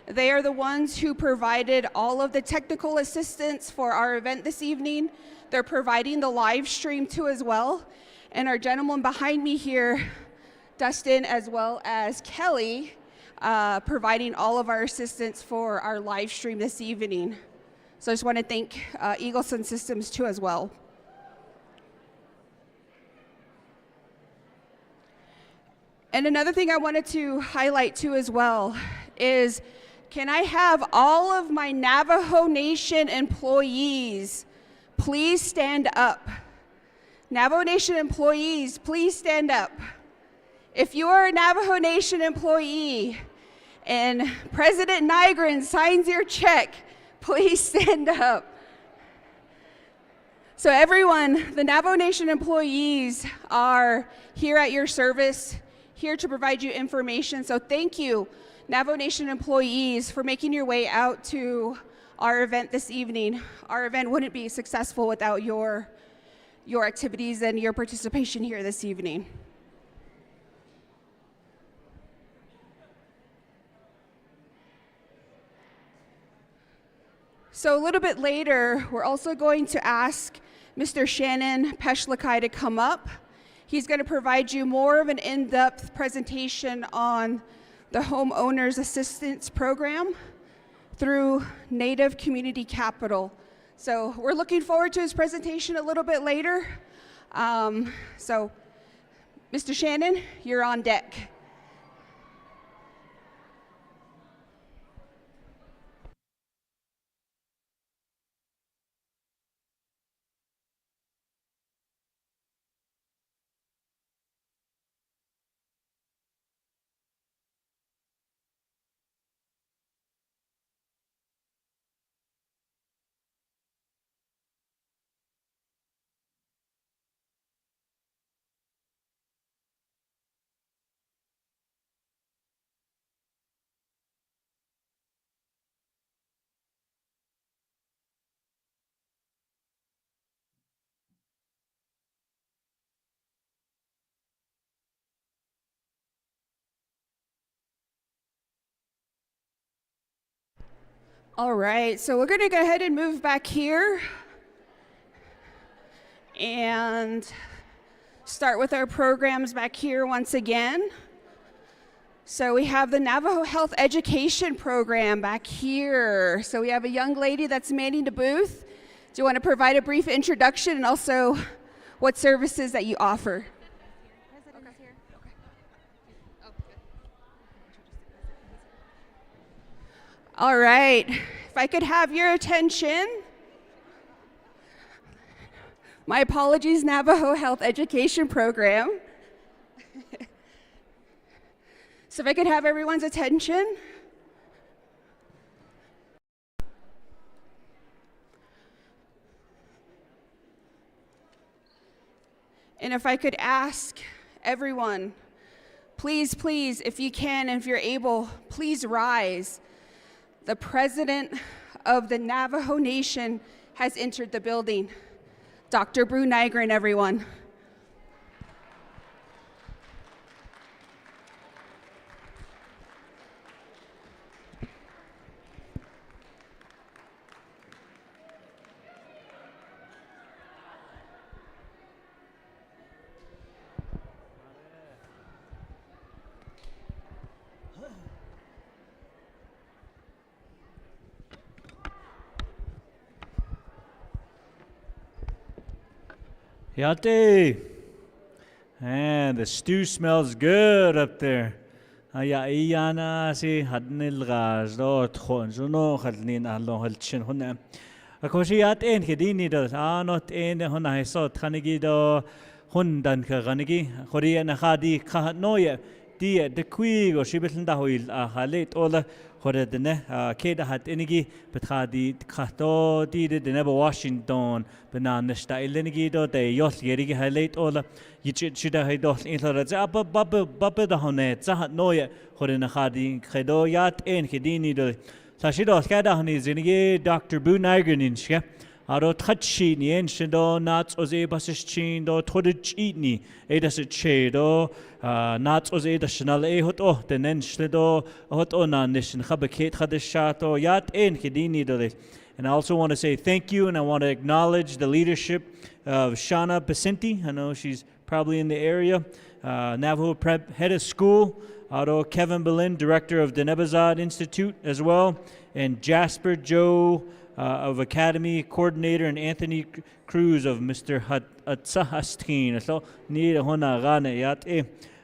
They are the ones who provided all of the technical assistance for our event this evening. They're providing the live stream too as well. And our gentleman behind me here, Dustin, as well as Kelly, providing all of our assistance for our live stream this evening. So I just want to thank Eagle Sun Systems too as well. And another thing I wanted to highlight too as well is, can I have all of my Navajo Nation employees please stand up? Navajo Nation employees, please stand up. If you are a Navajo Nation employee and President Nygren signs your check, please stand up. So everyone, the Navajo Nation employees are here at your service, here to provide you information. So thank you, Navajo Nation employees, for making your way out to our event this evening. Our event wouldn't be successful without your activities and your participation here this evening. So a little bit later, we're also going to ask Mr. Shannon Peshlakai to come up He's going to provide you more of an in-depth presentation on the Homeowners Assistance Program through Native Community Capital. So we're looking forward to his presentation a little bit later. So, Mr. Shannon, you're on deck. All right, so we're going to go ahead and move back here and start with our programs back here once again. So we have the Navajo Health Education Program back here. So we have a young lady that's manning the booth. Do you want to provide a brief introduction and also what services that you offer? All right, if I could have your attention. My apologies, Navajo Health Education Program. So if I could have everyone's attention. And if I could ask everyone, please, please, if you can and if you're able, please rise. The president of the Navajo Nation has entered the building. Dr. Brew Nygren, everyone.
Yate. And the stew smells good up there. Aya iyana si hadnil gas do tkhon juno khalnin allo halchin huna. Akoshi yat en kedini do anot en huna hiso thanigi do hundan ka ganigi khori na khadi kha noye die de kui go shibetn da hoil a halet ola خردنه كده هات إنجي بتخادي خطو دي دنبا واشنطن بنان نشتا إلا نجي دو تي يوث يريجي هاليت أولا يجي شدا هيدوث إنت رجع باب ده هنة زهت نوية خردنا خادي خدو يات إن كديني دو ساشيدوث كده هني زينجي دكتور بو نايجرنين شكا أرو تخدشي نين شدو ناتس أزي بسشين دو تخدشيني إيدا سچي دو ناتس أزي دشنال إيه هت أوه تنين شدو هت أوه نانشن خبكيت خدشاتو يات إن كديني دو. And I also want to say thank you, and I want to acknowledge the leadership of Shauna Pacenti. I know she's probably in the area. Navajo Prep Head of School. Aro Kevin Berlin, Director of the Nebazad Institute as well. And Jasper Joe of Academy Coordinator, and Anthony Cruz of Mr. Atsahastin. So, need hona gane yat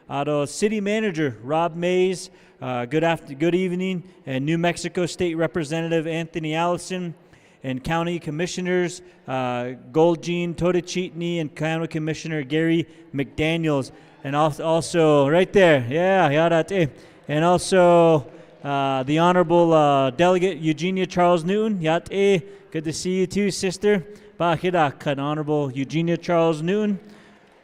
Aro City Manager Rob Mays. Good evening, and New Mexico State Representative Anthony Allison, and County Commissioners Goldjean Todachitni, and County Commissioner Gary McDaniels, and also right there, and also the Honorable Delegate Eugenia Charles Newton, good to see you too, sister. Bahidak, Honorable Eugenia Charles Newton.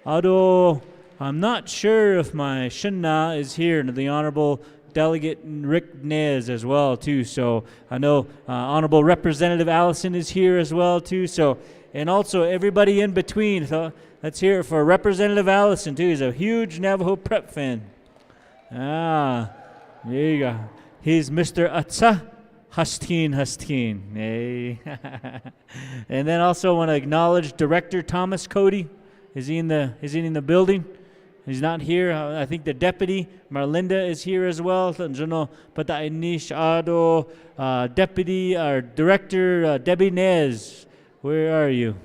Although I'm not sure if my Shinna is here, and the Honorable Delegate Rick Nez as well too. So I know Honorable Representative Allison is here as well too. So, and also everybody in between. So let's hear it for Representative Allison too. He's a huge Navajo Prep fan. There you go. He's Mr. Atsa Hastin. Hey. And then also want to acknowledge Director Thomas Cody Is he in the building? He's not here. I think the deputy, Marlinda, is here as well. Deputy or Director Debbie Nez. Where are you?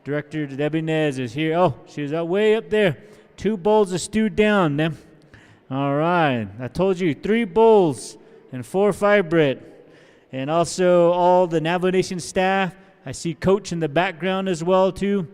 Director Debbie Nez is here. Oh, she's way up there. 2 bowls of stew down. Then. All right. I told you 3 bowls and 4 fire bread. And also all the Navajo Nation staff. I see Coach in the background as well, too.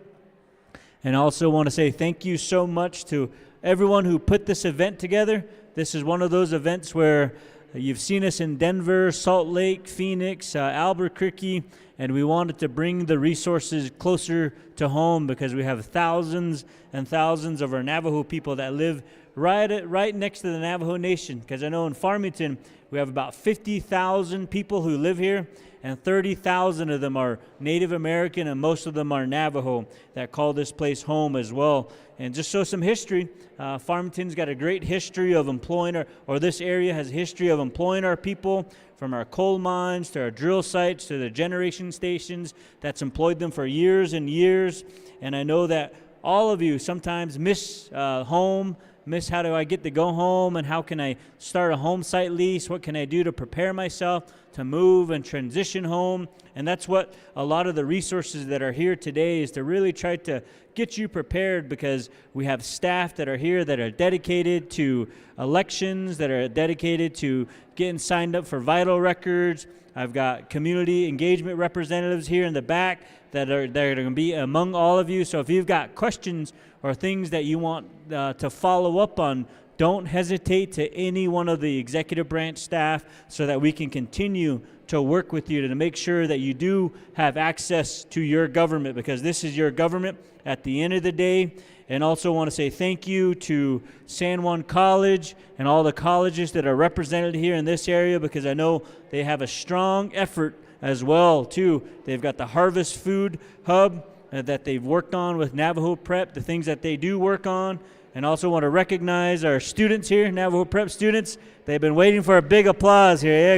And I also want to say thank you so much to everyone who put this event together. This is one of those events where you've seen us in Denver, Salt Lake, Phoenix, Albuquerque, and we wanted to bring the resources closer to home because we have thousands and thousands of our Navajo people that live right next to the Navajo Nation. Because I know in Farmington, we have about 50,000 people who live here, and 30,000 of them are Native American, and most of them are Navajo that call this place home as well. And just show some history, Farmington's got a great history of employing or this area has a history of employing our people, from our coal mines to our drill sites to the generation stations that's employed them for years and years. And I know that all of you sometimes miss home, miss how do I get to go home, and how can I start a home site lease, what can I do to prepare myself to move and transition home. And that's what a lot of the resources that are here today is to really try to get you prepared, because we have staff that are here that are dedicated to elections, that are dedicated to getting signed up for vital records. I've got community engagement representatives here in the back that are going to be among all of you. So if you've got questions or things that you want to follow up on, don't hesitate to any one of the executive branch staff so that we can continue to work with you to make sure that you do have access to your government, because this is your government at the end of the day. And also want to say thank you to San Juan College and all the colleges that are represented here in this area, because I know they have a strong effort as well, too. They've got the Harvest Food Hub that they've worked on with Navajo Prep, the things that they do work on. And also want to recognize our students here, Navajo Prep students. They've been waiting for a big applause here.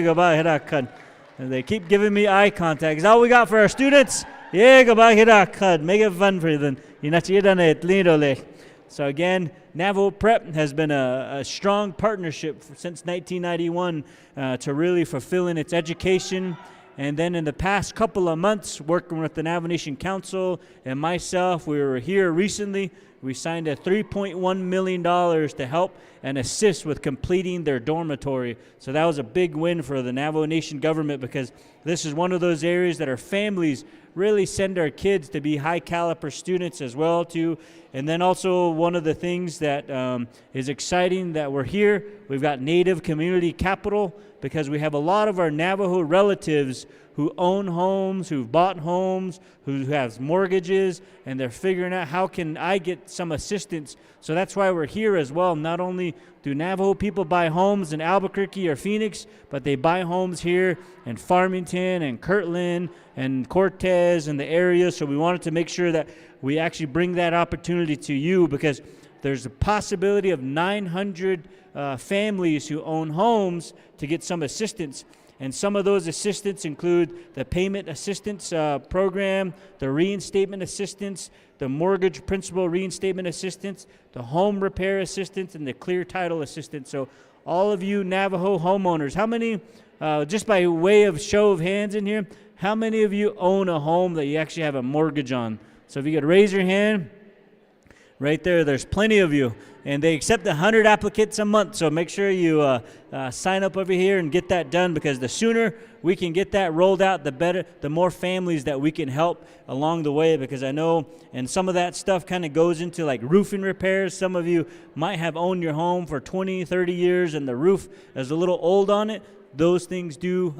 And they keep giving me eye contact. Is that all we got for our students? Make it fun for them. So again, Navajo Prep has been a strong partnership since 1991 to really fulfilling its education. And then in the past couple of months, working with the Navajo Nation Council and myself, we were here recently. We signed a $3.1 million to help and assist with completing their dormitory. So that was a big win for the Navajo Nation government, because this is one of those areas that our families really send our kids to be high caliber students as well too. And then also one of the things that is exciting that we're here, we've got Native Community Capital, because we have a lot of our Navajo relatives who own homes, who've bought homes, who have mortgages, and they're figuring out how can I get some assistance. So that's why we're here as well. Not only do Navajo people buy homes in Albuquerque or Phoenix, but they buy homes here in Farmington and Kirtland and Cortez and the area. So we wanted to make sure that we actually bring that opportunity to you, because there's a possibility of 900 families who own homes to get some assistance. And some of those assistance include the payment assistance program, the reinstatement assistance, the mortgage principal reinstatement assistance, the home repair assistance, and the clear title assistance. So all of you Navajo homeowners, how many, just by way of show of hands in here, how many of you own a home that you actually have a mortgage on? So if you could raise your hand. Right there, there's plenty of you. And they accept 100 applicants a month, so make sure you sign up over here and get that done, because the sooner we can get that rolled out, the better, the more families that we can help along the way. Because I know, and some of that stuff kind of goes into like roofing repairs. Some of you might have owned your home for 20, 30 years and the roof is a little old on it. Those things do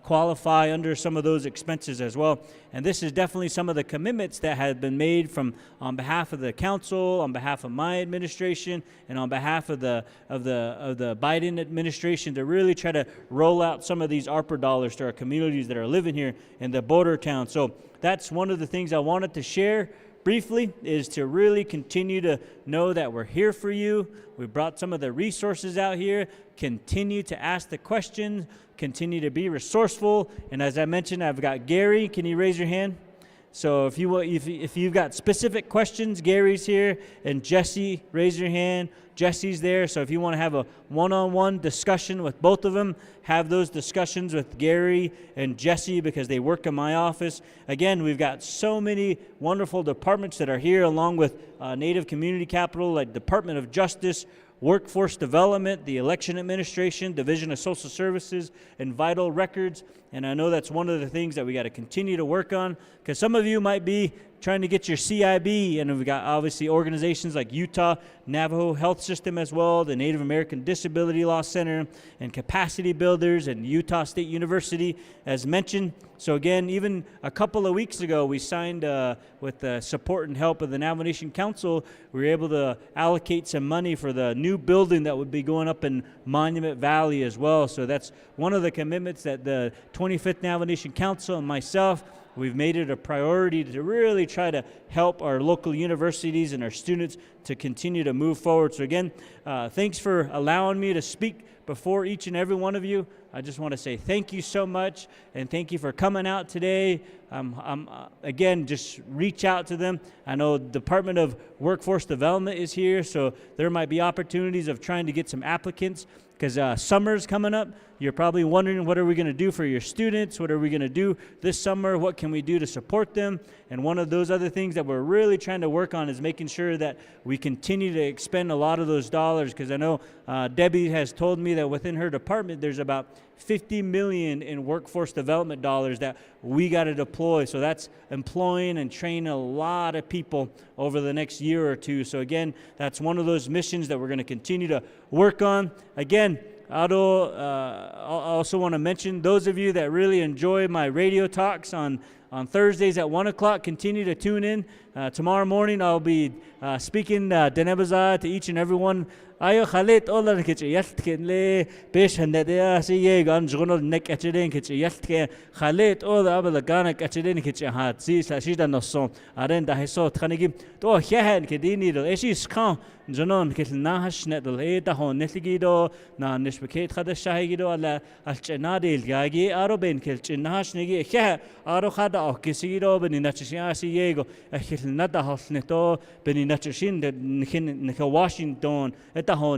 qualify under some of those expenses as well. And this is definitely some of the commitments that have been made on behalf of the council, on behalf of my administration, and on behalf of the Biden administration to really try to roll out some of these ARPA dollars to our communities that are living here in the border town. So that's one of the things I wanted to share briefly, is to really continue to know that we're here for you. We brought some of the resources out here. Continue to ask the questions. Continue to be resourceful. And as I mentioned, I've got Gary. Can you raise your hand? So if you've got specific questions, Gary's here, and Jesse, raise your hand. Jesse's there. So if you want to have a one-on-one discussion with both of them, have those discussions with Gary and Jesse because they work in my office. Again, we've got so many wonderful departments that are here, along with Native Community Capital, like Department of Justice, Workforce Development, the Election Administration, Division of Social Services, and Vital Records. And I know that's one of the things that we got to continue to work on, because some of you might be trying to get your CIB, and we've got obviously organizations like Utah Navajo Health System as well, the Native American Disability Law Center, and Capacity Builders, and Utah State University, as mentioned. So again, even a couple of weeks ago, we signed with the support and help of the Navajo Nation Council, we were able to allocate some money for the new building that would be going up in Monument Valley as well. So that's one of the commitments that the 25th Navajo Nation Council and myself, we've made it a priority to really try to help our local universities and our students to continue to move forward. So again, thanks for allowing me to speak before each and every one of you. I just want to say thank you so much, and thank you for coming out today. Again, just reach out to them. I know Department of Workforce Development is here, so there might be opportunities of trying to get some applicants, because summer's coming up. You're probably wondering, what are we going to do for your students? What are we going to do this summer? What can we do to support them? And one of those other things that we're really trying to work on is making sure that we continue to expend a lot of those dollars, because I know Debbie has told me that within her department there's about $50 million in workforce development dollars that we got to deploy. So that's employing and training a lot of people over the next year or two. So again, that's one of those missions that we're going to continue to work on. Again, I also want to mention those of you that really enjoy my radio talks on Thursdays at 1 o'clock, continue to tune in. Tomorrow morning I'll be speaking Diné to each and every one. Ayo khalit olar kichi yaltken le besh handada si ye gan jono nek achiden kichi yaltken khalit ola abla ganak achiden kichi hat si shida noson aren da heso thanigi to hehen kedini do eshi skan jonon kel nahash nedel e da hon netligido na nishbeket khada shahigido ala alchenadil yagi aro ben kel chinahash negi he aro khada okisigido ben nachishia si yego kel nada hosneto ben nachishin nek Washington Again,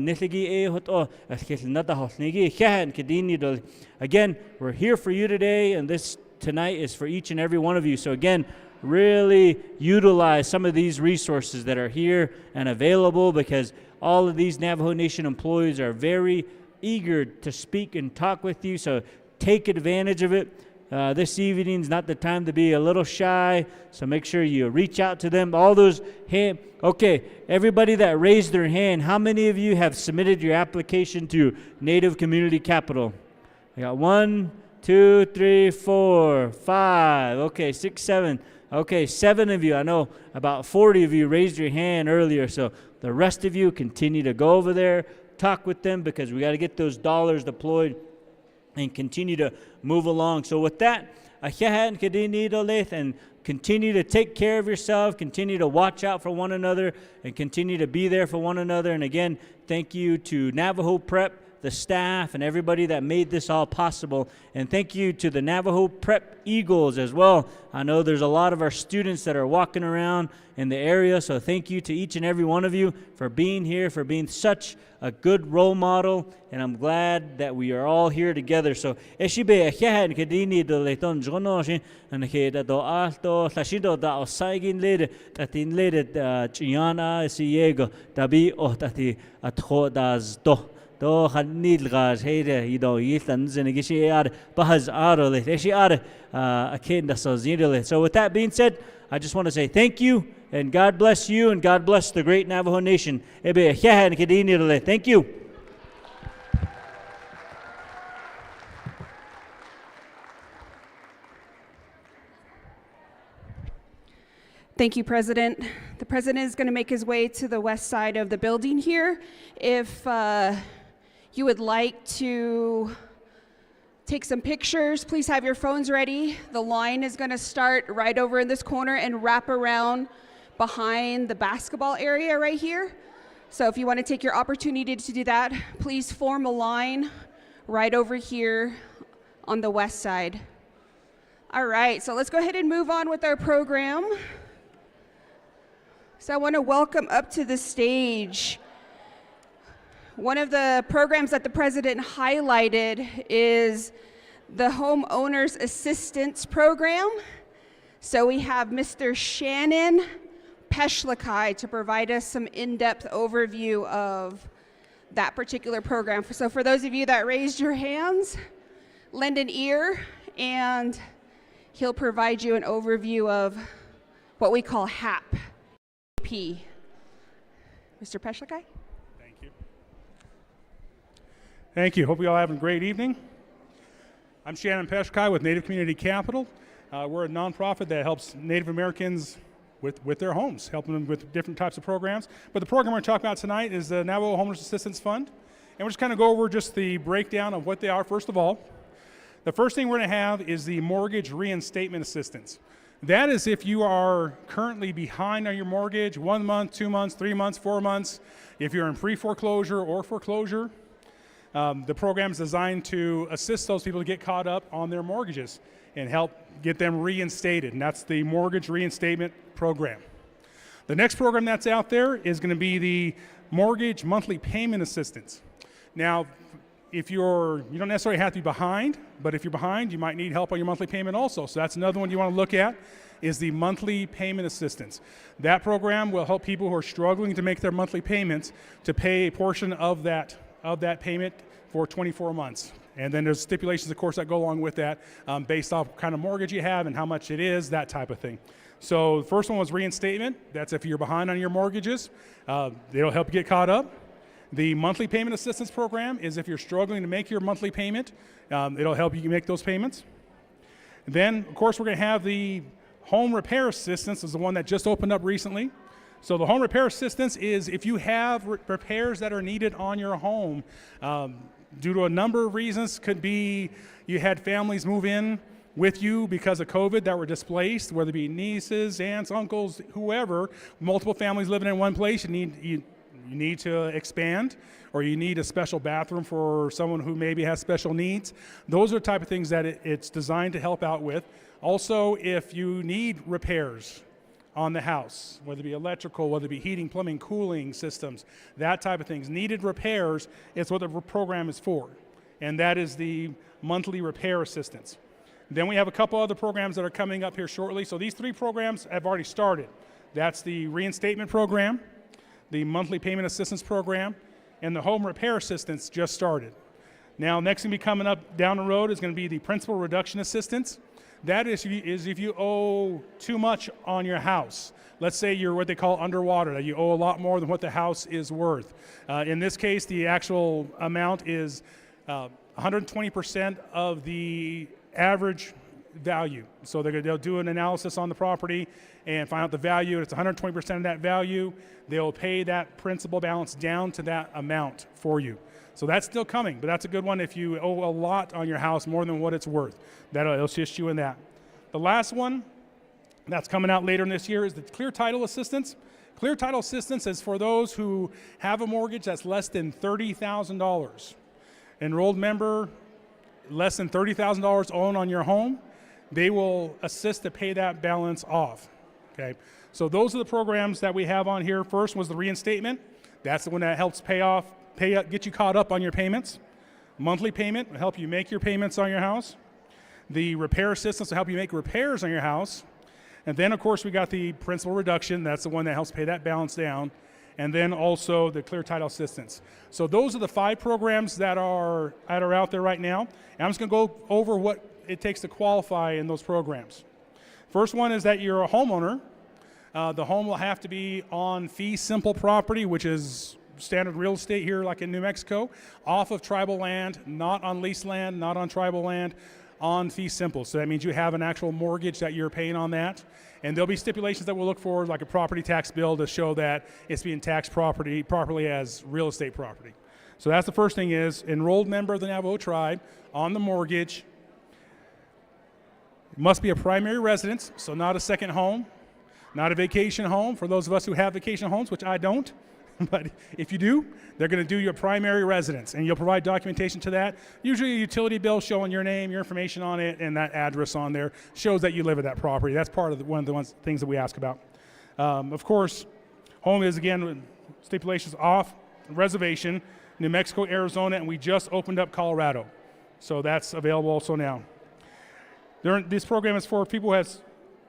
we're here for you today, and this tonight is for each and every one of you. So again, really utilize some of these resources that are here and available, because all of these Navajo Nation employees are very eager to speak and talk with you. So take advantage of it. This evening's not the time to be a little shy, so make sure you reach out to them. All those hand, okay, everybody that raised their hand, how many of you have submitted your application to Native Community Capital? I got 1, 2, 3, 4, 5, okay, 6, 7. Okay, 7 of you. I know about 40 of you raised your hand earlier, so the rest of you continue to go over there, talk with them, because we got to get those dollars deployed and continue to move along. So with that, and continue to take care of yourself, continue to watch out for one another, and continue to be there for one another. And again, thank you to Navajo Prep, the staff, and everybody that made this all possible. And thank you to the Navajo Prep Eagles as well. I know there's a lot of our students that are walking around in the area, so thank you to each and every one of you for being here, for being such a good role model, and I'm glad that we are all here together. So eshibe ahead kedini do leton jono and heda do alto lashido da osaigin lede tatin lede chiana siego tabi otati atho das do khanil gas hede ido yitan zenegishi ar bahaz arole eshi ar akin da sozidele. So with that being said, I just want to say thank you, and God bless you, and God bless the great Navajo Nation. Thank you.
Thank you, President. The President is going to make his way to the west side of the building here. If you would like to take some pictures, please have your phones ready. The line is going to start right over in this corner and wrap around behind the basketball area right here. So if you want to take your opportunity to do that, please form a line right over here on the west side. All right, so let's go ahead and move on with our program. So I want to welcome up to the stage. One of the programs that the president highlighted is the Homeowners Assistance Program. So we have Mr. Shannon Peshlakai to provide us some in-depth overview of that particular program. So for those of you that raised your hands, lend an ear, and he'll provide you an overview of what we call HAP. Mr. Peshlakai?
Thank you. Thank you. Hope you all having a great evening. I'm Shannon Peshlakai with Native Community Capital. We're a nonprofit that helps Native Americans with their homes, helping them with different types of programs. But the program we're talking about tonight is the Navajo Homeless Assistance Fund. And we're just kind of go over just the breakdown of what they are first of all. The first thing we're going to have is the mortgage reinstatement assistance. That is if you are currently behind on your mortgage, 1 month, 2 months, 3 months, 4 months. If you're in pre-foreclosure or foreclosure, the program is designed to assist those people to get caught up on their mortgages and help get them reinstated. And that's the mortgage reinstatement program. The next program that's out there is going to be the mortgage monthly payment assistance. Now, if you don't necessarily have to be behind, but if you're behind, you might need help on your monthly payment also. So that's another one you want to look at, is the monthly payment assistance. That program will help people who are struggling to make their monthly payments to pay a portion of that payment for 24 months. And then there's stipulations, of course, that go along with that based off what kind of mortgage you have and how much it is, that type of thing. So the first one was reinstatement. That's if you're behind on your mortgages. They'll help you get caught up. The monthly payment assistance program is if you're struggling to make your monthly payment, it'll help you make those payments. Then, of course, we're going to have the home repair assistance, is the one that just opened up recently. So the home repair assistance is if you have repairs that are needed on your home due to a number of reasons. Could be you had families move in with you because of COVID that were displaced, whether it be nieces, aunts, uncles, whoever, multiple families living in one place. You need to expand, or you need a special bathroom for someone who maybe has special needs. Those are the type of things that it's designed to help out with. Also, if you need repairs on the house, whether it be electrical, whether it be heating, plumbing, cooling systems, that type of things, needed repairs, is what the program is for. And that is the monthly repair assistance. Then we have a couple other programs that are coming up here shortly. So these 3 programs have already started. That's the reinstatement program, the monthly payment assistance program, and the home repair assistance just started. Now, next thing to be coming up down the road is going to be the principal reduction assistance. That is if you owe too much on your house. Let's say you're what they call underwater, that you owe a lot more than what the house is worth. In this case, the actual amount is 120% of the average value. So they'll do an analysis on the property and find out the value. It's 120% of that value. They'll pay that principal balance down to that amount for you. So that's still coming, but that's a good one if you owe a lot on your house, more than what it's worth. That'll assist you in that. The last one that's coming out later in this year is the clear title assistance. Clear title assistance is for those who have a mortgage that's less than $30,000. Enrolled member, less than $30,000 owned on your home, they will assist to pay that balance off. Okay, so those are the programs that we have on here. First was the reinstatement. That's the one that helps get you caught up on your payments. Monthly payment will help you make your payments on your house. The repair assistance will help you make repairs on your house. And then, of course, we got the principal reduction. That's the one that helps pay that balance down. And then also the clear title assistance. So those are the 5 programs that are out there right now. And I'm just going to go over what it takes to qualify in those programs. First one is that you're a homeowner. The home will have to be on fee simple property, which is standard real estate here like in New Mexico, off of tribal land, not on leased land, not on tribal land, on fee simple. So that means you have an actual mortgage that you're paying on that. And there'll be stipulations that we'll look for, like a property tax bill to show that it's being taxed properly as real estate property. So that's the first thing, is enrolled member of the Navajo tribe on the mortgage. It must be a primary residence, so not a second home, not a vacation home, for those of us who have vacation homes, which I don't. But if you do, they're going to do your primary residence, and you'll provide documentation to that. Usually a utility bill showing your name, your information on it, and that address on there shows that you live at that property. That's part of one of the things that we ask about. Of course, home is, again, stipulations off reservation, New Mexico, Arizona, and we just opened up Colorado. So that's available also now. This program is for people who have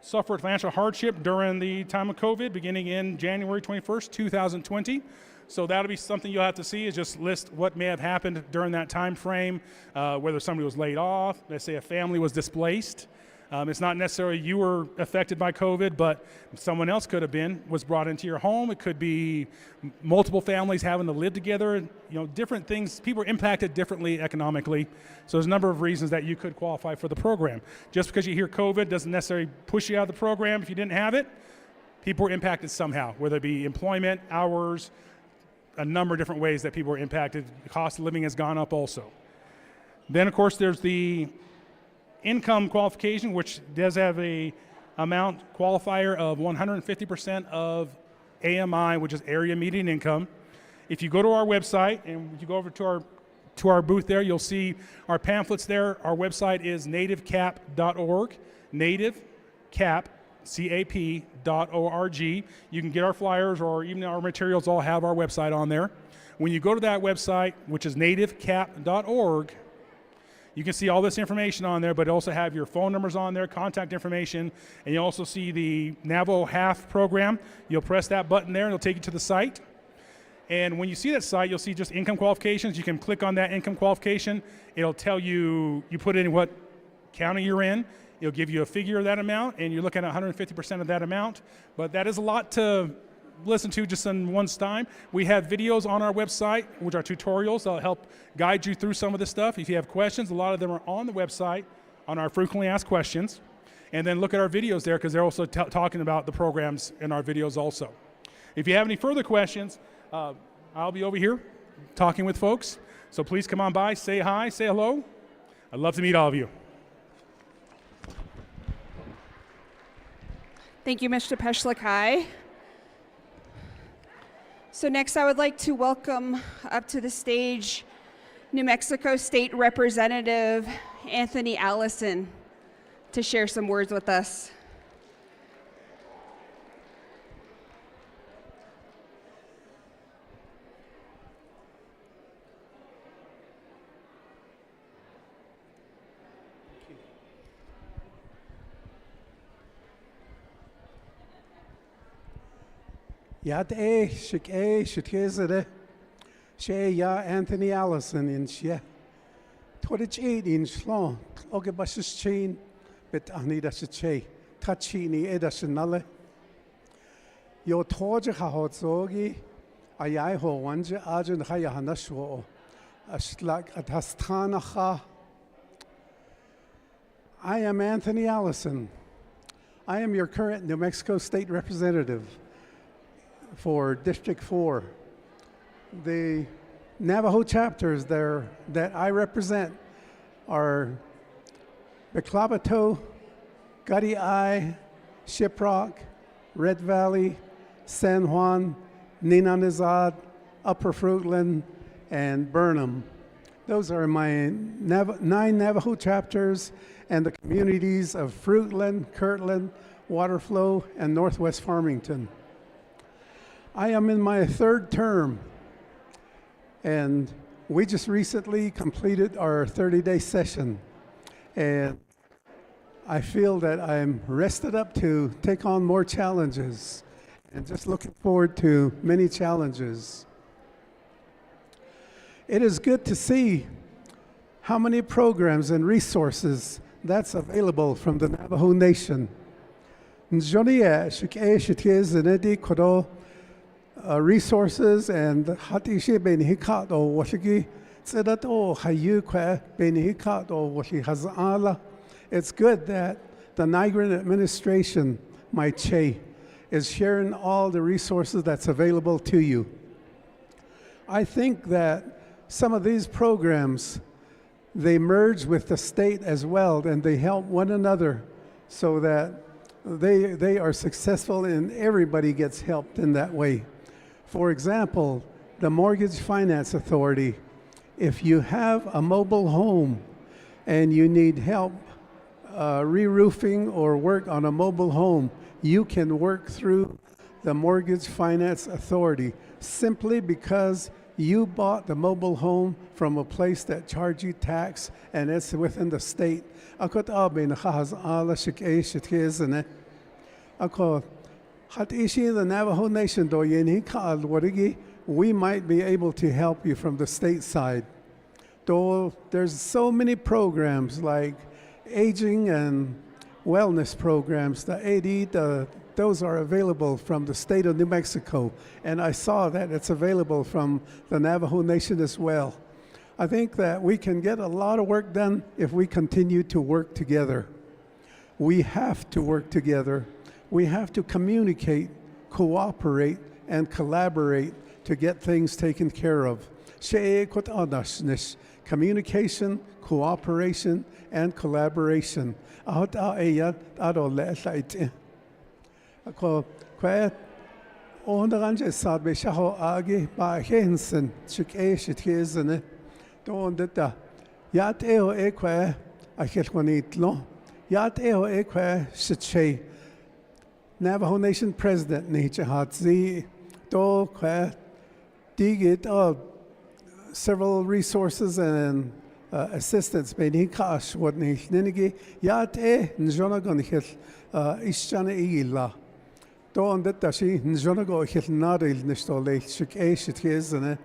suffered financial hardship during the time of COVID, beginning in January 21st, 2020. So that'll be something you'll have to see, is just list what may have happened during that time frame, whether somebody was laid off, let's say a family was displaced. It's not necessarily you were affected by COVID, but someone else could have been, was brought into your home. It could be multiple families having to live together, different things. People are impacted differently economically. So there's a number of reasons that you could qualify for the program. Just because you hear COVID doesn't necessarily push you out of the program if you didn't have it. People are impacted somehow, whether it be employment, hours, a number of different ways that people are impacted. The cost of living has gone up also. Then, of course, there's the income qualification, which does have a amount qualifier of 150% of AMI, which is area median income. If you go to our website and you go over to our booth there, you'll see our pamphlets there. Our website is nativecap.org, nativecap.org. You can get our flyers, or even our materials all have our website on there. When you go to that website, which is nativecap.org, you can see all this information on there, but also have your phone numbers on there, contact information, and you'll also see the Navajo Half program. You'll press that button there, and it'll take you to the site. And when you see that site, you'll see just income qualifications. You can click on that income qualification. It'll tell you, you put in what county you're in. It'll give you a figure of that amount, and you're looking at 150% of that amount. But that is a lot to listen to just in one time. We have videos on our website, which are tutorials that'll help guide you through some of this stuff. If you have questions, a lot of them are on the website on our frequently asked questions. And then look at our videos there, because they're also talking about the programs in our videos also. If you have any further questions, I'll be over here talking with folks. So please come on by, say hi, say hello. I'd love to meet all of you.
Thank you, Mr. Peshlikai. So next I would like to welcome up to the stage New Mexico State Representative Anthony Allison to share some words with us.
Yad Shikazade, She Ya Anthony Allison in Shia. Torich 8 in Slon, Ogabashis Chain, but Anida She, Tachini Edashanale. Yo Torja Hahotzogi, Ayaho Wanja Ajan Hayahanashwo, Ashlak Atastanaha. I am Anthony Allison. I am your current New Mexico State Representative for District 4. The Navajo chapters there that I represent are Beclabato, Gutty Eye, Shiprock, Red Valley, San Juan, Ninanizad, Upper Fruitland, and Burnham. Those are my 9 Navajo chapters and the communities of Fruitland, Kirtland, Waterflow, and Northwest Farmington. I am in my 3rd term, and we just recently completed our 30-day session, and I feel that I'm rested up to take on more challenges, and just looking forward to many challenges. It is good to see how many programs and resources that's available from the Navajo Nation. Resources and hatishe benihikat o washigi sedat o hayu kwa benihikat o washi hazala. It's good that the Nigerian administration, my Che, is sharing all the resources that's available to you. I think that some of these programs, they merge with the state as well, and they help one another so that they are successful and everybody gets helped in that way. For example, the Mortgage Finance Authority, if you have a mobile home and you need help re-roofing or work on a mobile home, you can work through the Mortgage Finance Authority simply because you bought the mobile home from a place that charge you tax and it's within the state. Akot abin khaz ala shikeshet hizne. Akot hat ishi the Navajo Nation do yeni kal warigi. We might be able to help you from the state side. Though there's so many programs like aging and wellness programs, the AD, those are available from the state of New Mexico. And I saw that it's available from the Navajo Nation as well. I think that we can get a lot of work done if we continue to work together. We have to work together. We have to communicate, cooperate, and collaborate to get things taken care of. Communication, cooperation, and collaboration. Ako kwe onderanje sad be shaho agi ba hensen chik shit hezene don deta yat eo ekwe a helkonitlo yat eo ekwe shitche Navajo Nation President Nietzsche Hatzi do kwe digit several resources and assistance beni kash what ni ninigi yat njona gon hel ishchana igilla Don that she njonago hit naril nistole shik shit hezene.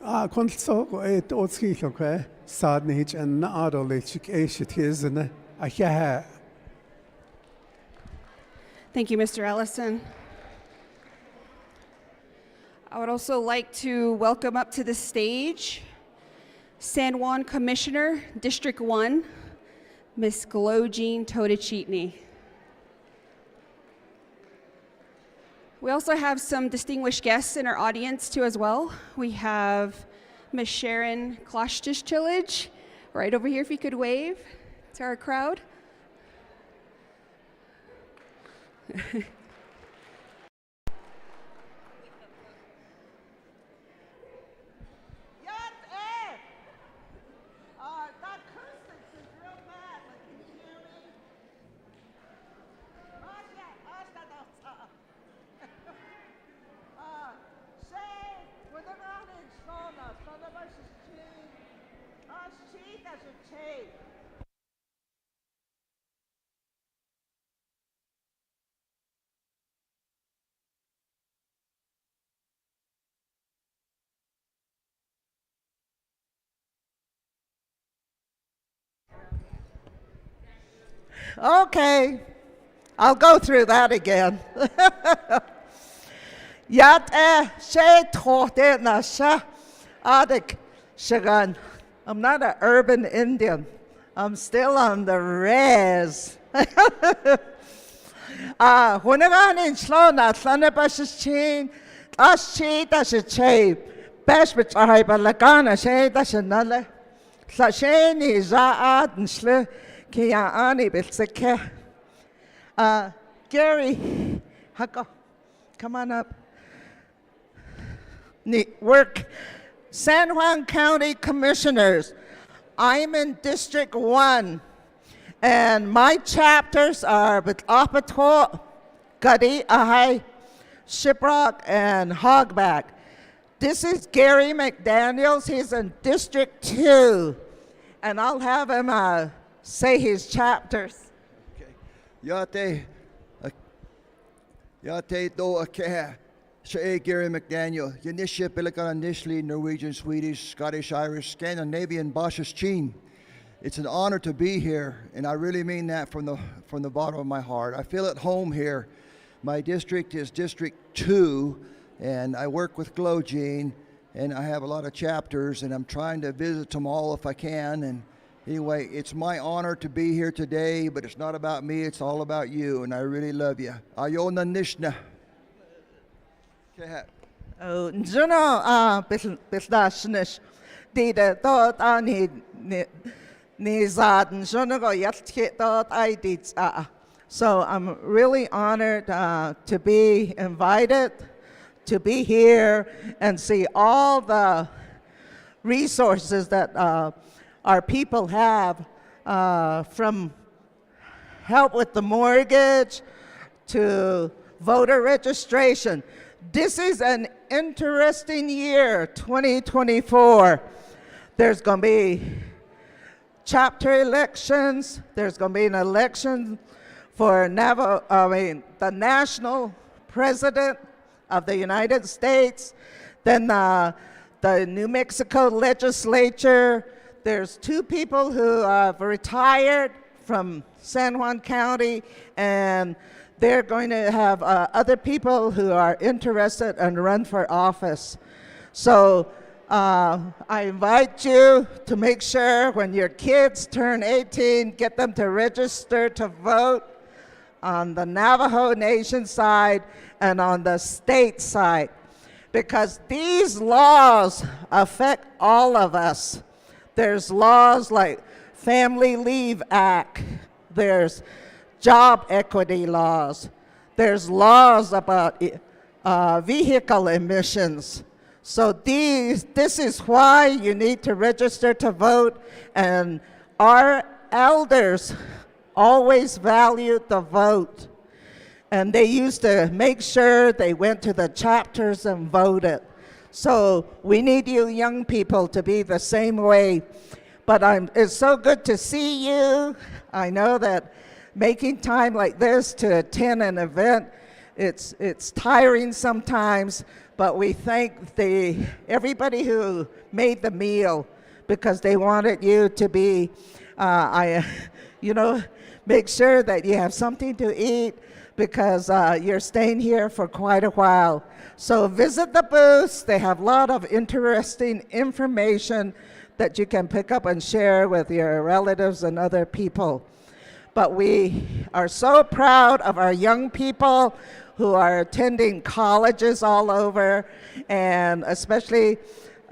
Konso et otski okay sadnich and naadole shik shit hezene.
Thank you, Mr. Ellison. I would also like to welcome up to the stage San Juan Commissioner, District 1, Ms. Glojine Todachitney. We also have some distinguished guests in our audience too as well. We have Ms. Sharon Kloshtischilage right over here if you could wave to our crowd.
Okay, I'll go through that again. Yat she tote na sha adik shagan. I'm not an urban Indian. I'm still on the res. Hunagan in Slona, Slanabashichin, Ashi Dashiche, Bashbit Ahaiba Lagana, She Dashanale, Slasheni Zaad and Sle. Gary, come on up. Work. San Juan County Commissioners. I'm in District 1, and my chapters are with Apato, Gadi, Ahai, Shiprock, and Hogback. This is Gary McDaniels. He's in District 2, and I'll have him say his chapters.
Yate do ake Shay Gary McDaniel, Yanisha Pelikan Nishli, Norwegian, Swedish, Scottish, Irish, Scandinavian, Bosches Chin. It's an honor to be here, and I really mean that from the bottom of my heart. I feel at home here. My district is District 2, and I work with Glojine, and I have a lot of chapters, and I'm trying to visit them all if I can. And anyway, it's my honor to be here today, but it's not about me, it's all about you, and I really love you. Ayona Nishna.
Oh, Juno, Bisnashnish, did a thought on Nizaden, Juno, Yatkit thought I did. So I'm really honored to be invited to be here and see all the resources that our people have, from help with the mortgage to voter registration. This is an interesting year, 2024. There's going to be chapter elections. There's going to be an election for the national president of the United States. Then the New Mexico legislature. There's 2 people who have retired from San Juan County, and they're going to have other people who are interested and run for office. So I invite you to make sure when your kids turn 18, get them to register to vote on the Navajo Nation side and on the state side, because these laws affect all of us. There's laws like Family Leave Act, there's job equity laws, there's laws about vehicle emissions. So this is why you need to register to vote, and our elders always valued the vote. And they used to make sure they went to the chapters and voted. So we need you young people to be the same way. But it's so good to see you. I know that making time like this to attend an event, it's tiring sometimes, but we thank everybody who made the meal, because they wanted you to be, make sure that you have something to eat, because you're staying here for quite a while. So visit the booths. They have a lot of interesting information that you can pick up and share with your relatives and other people. But we are so proud of our young people who are attending colleges all over, and especially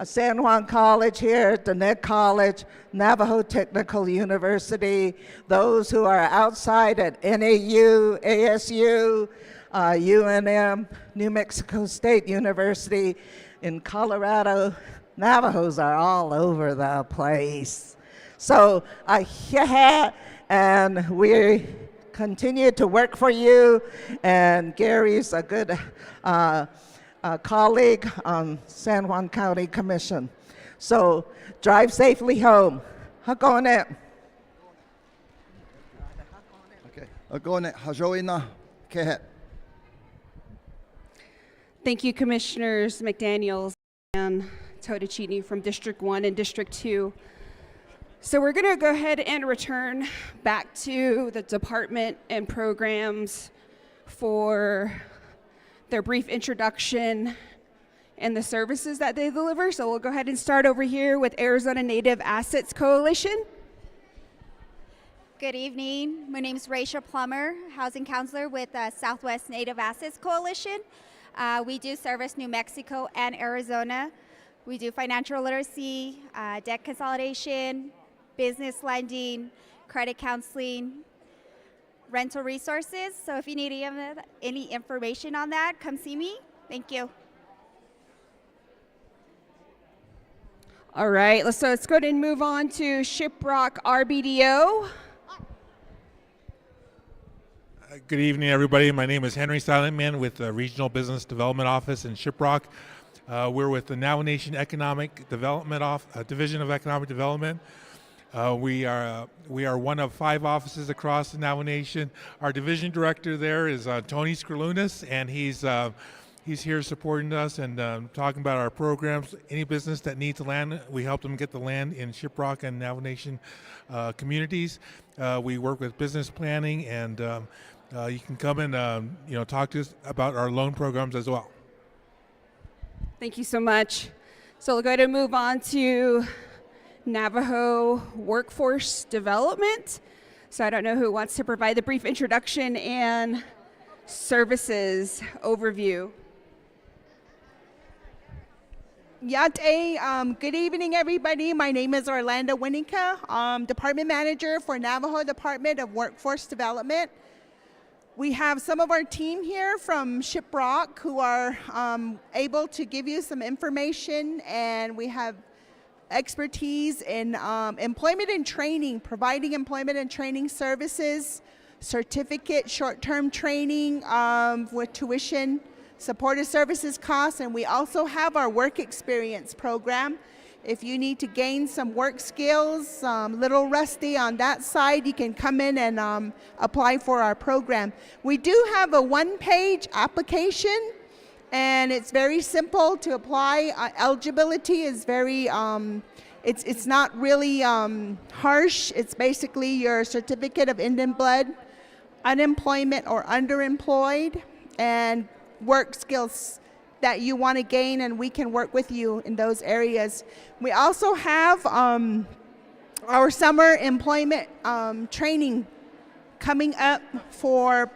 San Juan College here, Diné College, Navajo Technical University, those who are outside at NAU, ASU, UNM, New Mexico State University. In Colorado, Navajos are all over the place. So and we continue to work for you, and Gary's a good colleague on San Juan County Commission. So drive safely home. Hakone.
Okay. Hakone hajoina kehet.
Thank you, Commissioners McDaniels and Totachini from District 1 and District 2. So we're going to go ahead and return back to the department and programs for their brief introduction and the services that they deliver. So we'll go ahead and start over here with Arizona Native Assets Coalition.
Good evening. My name is Rachel Plummer, Housing Counselor with Southwest Native Assets Coalition. We do service New Mexico and Arizona. We do financial literacy, debt consolidation, business lending, credit counseling, rental resources. So if you need any information on that, come see me. Thank you.
All right, so let's go ahead and move on to Shiprock RBDO.
Good evening, everybody. My name is Henry Silentman with the Regional Business Development Office in Shiprock. We're with the Navajo Nation Economic Development Division of Economic Development. We are one of 5 offices across the Navajo Nation. Our division director there is Tony Skrlunas, and he's here supporting us and talking about our programs. Any business that needs land, we help them get the land in Shiprock and Navajo Nation communities. We work with business planning, and you can come and talk to us about our loan programs as well.
Thank you so much. So we'll go ahead and move on to Navajo Workforce Development. So I don't know who wants to provide the brief introduction and services overview.
Yate, good evening, everybody. My name is Orlando Winnica, Department Manager for Navajo Department of Workforce Development. We have some of our team here from Shiprock who are able to give you some information, and we have expertise in employment and training, providing employment and training services, certificate, short-term training with tuition, supportive services costs, and we also have our work experience program. If you need to gain some work skills, little rusty on that side, you can come in and apply for our program. We do have a one-page application, and it's very simple to apply. Eligibility is very, it's not really harsh. It's basically your certificate of Indian blood, unemployment or underemployed, and work skills that you want to gain, and we can work with you in those areas. We also have our summer employment training coming up for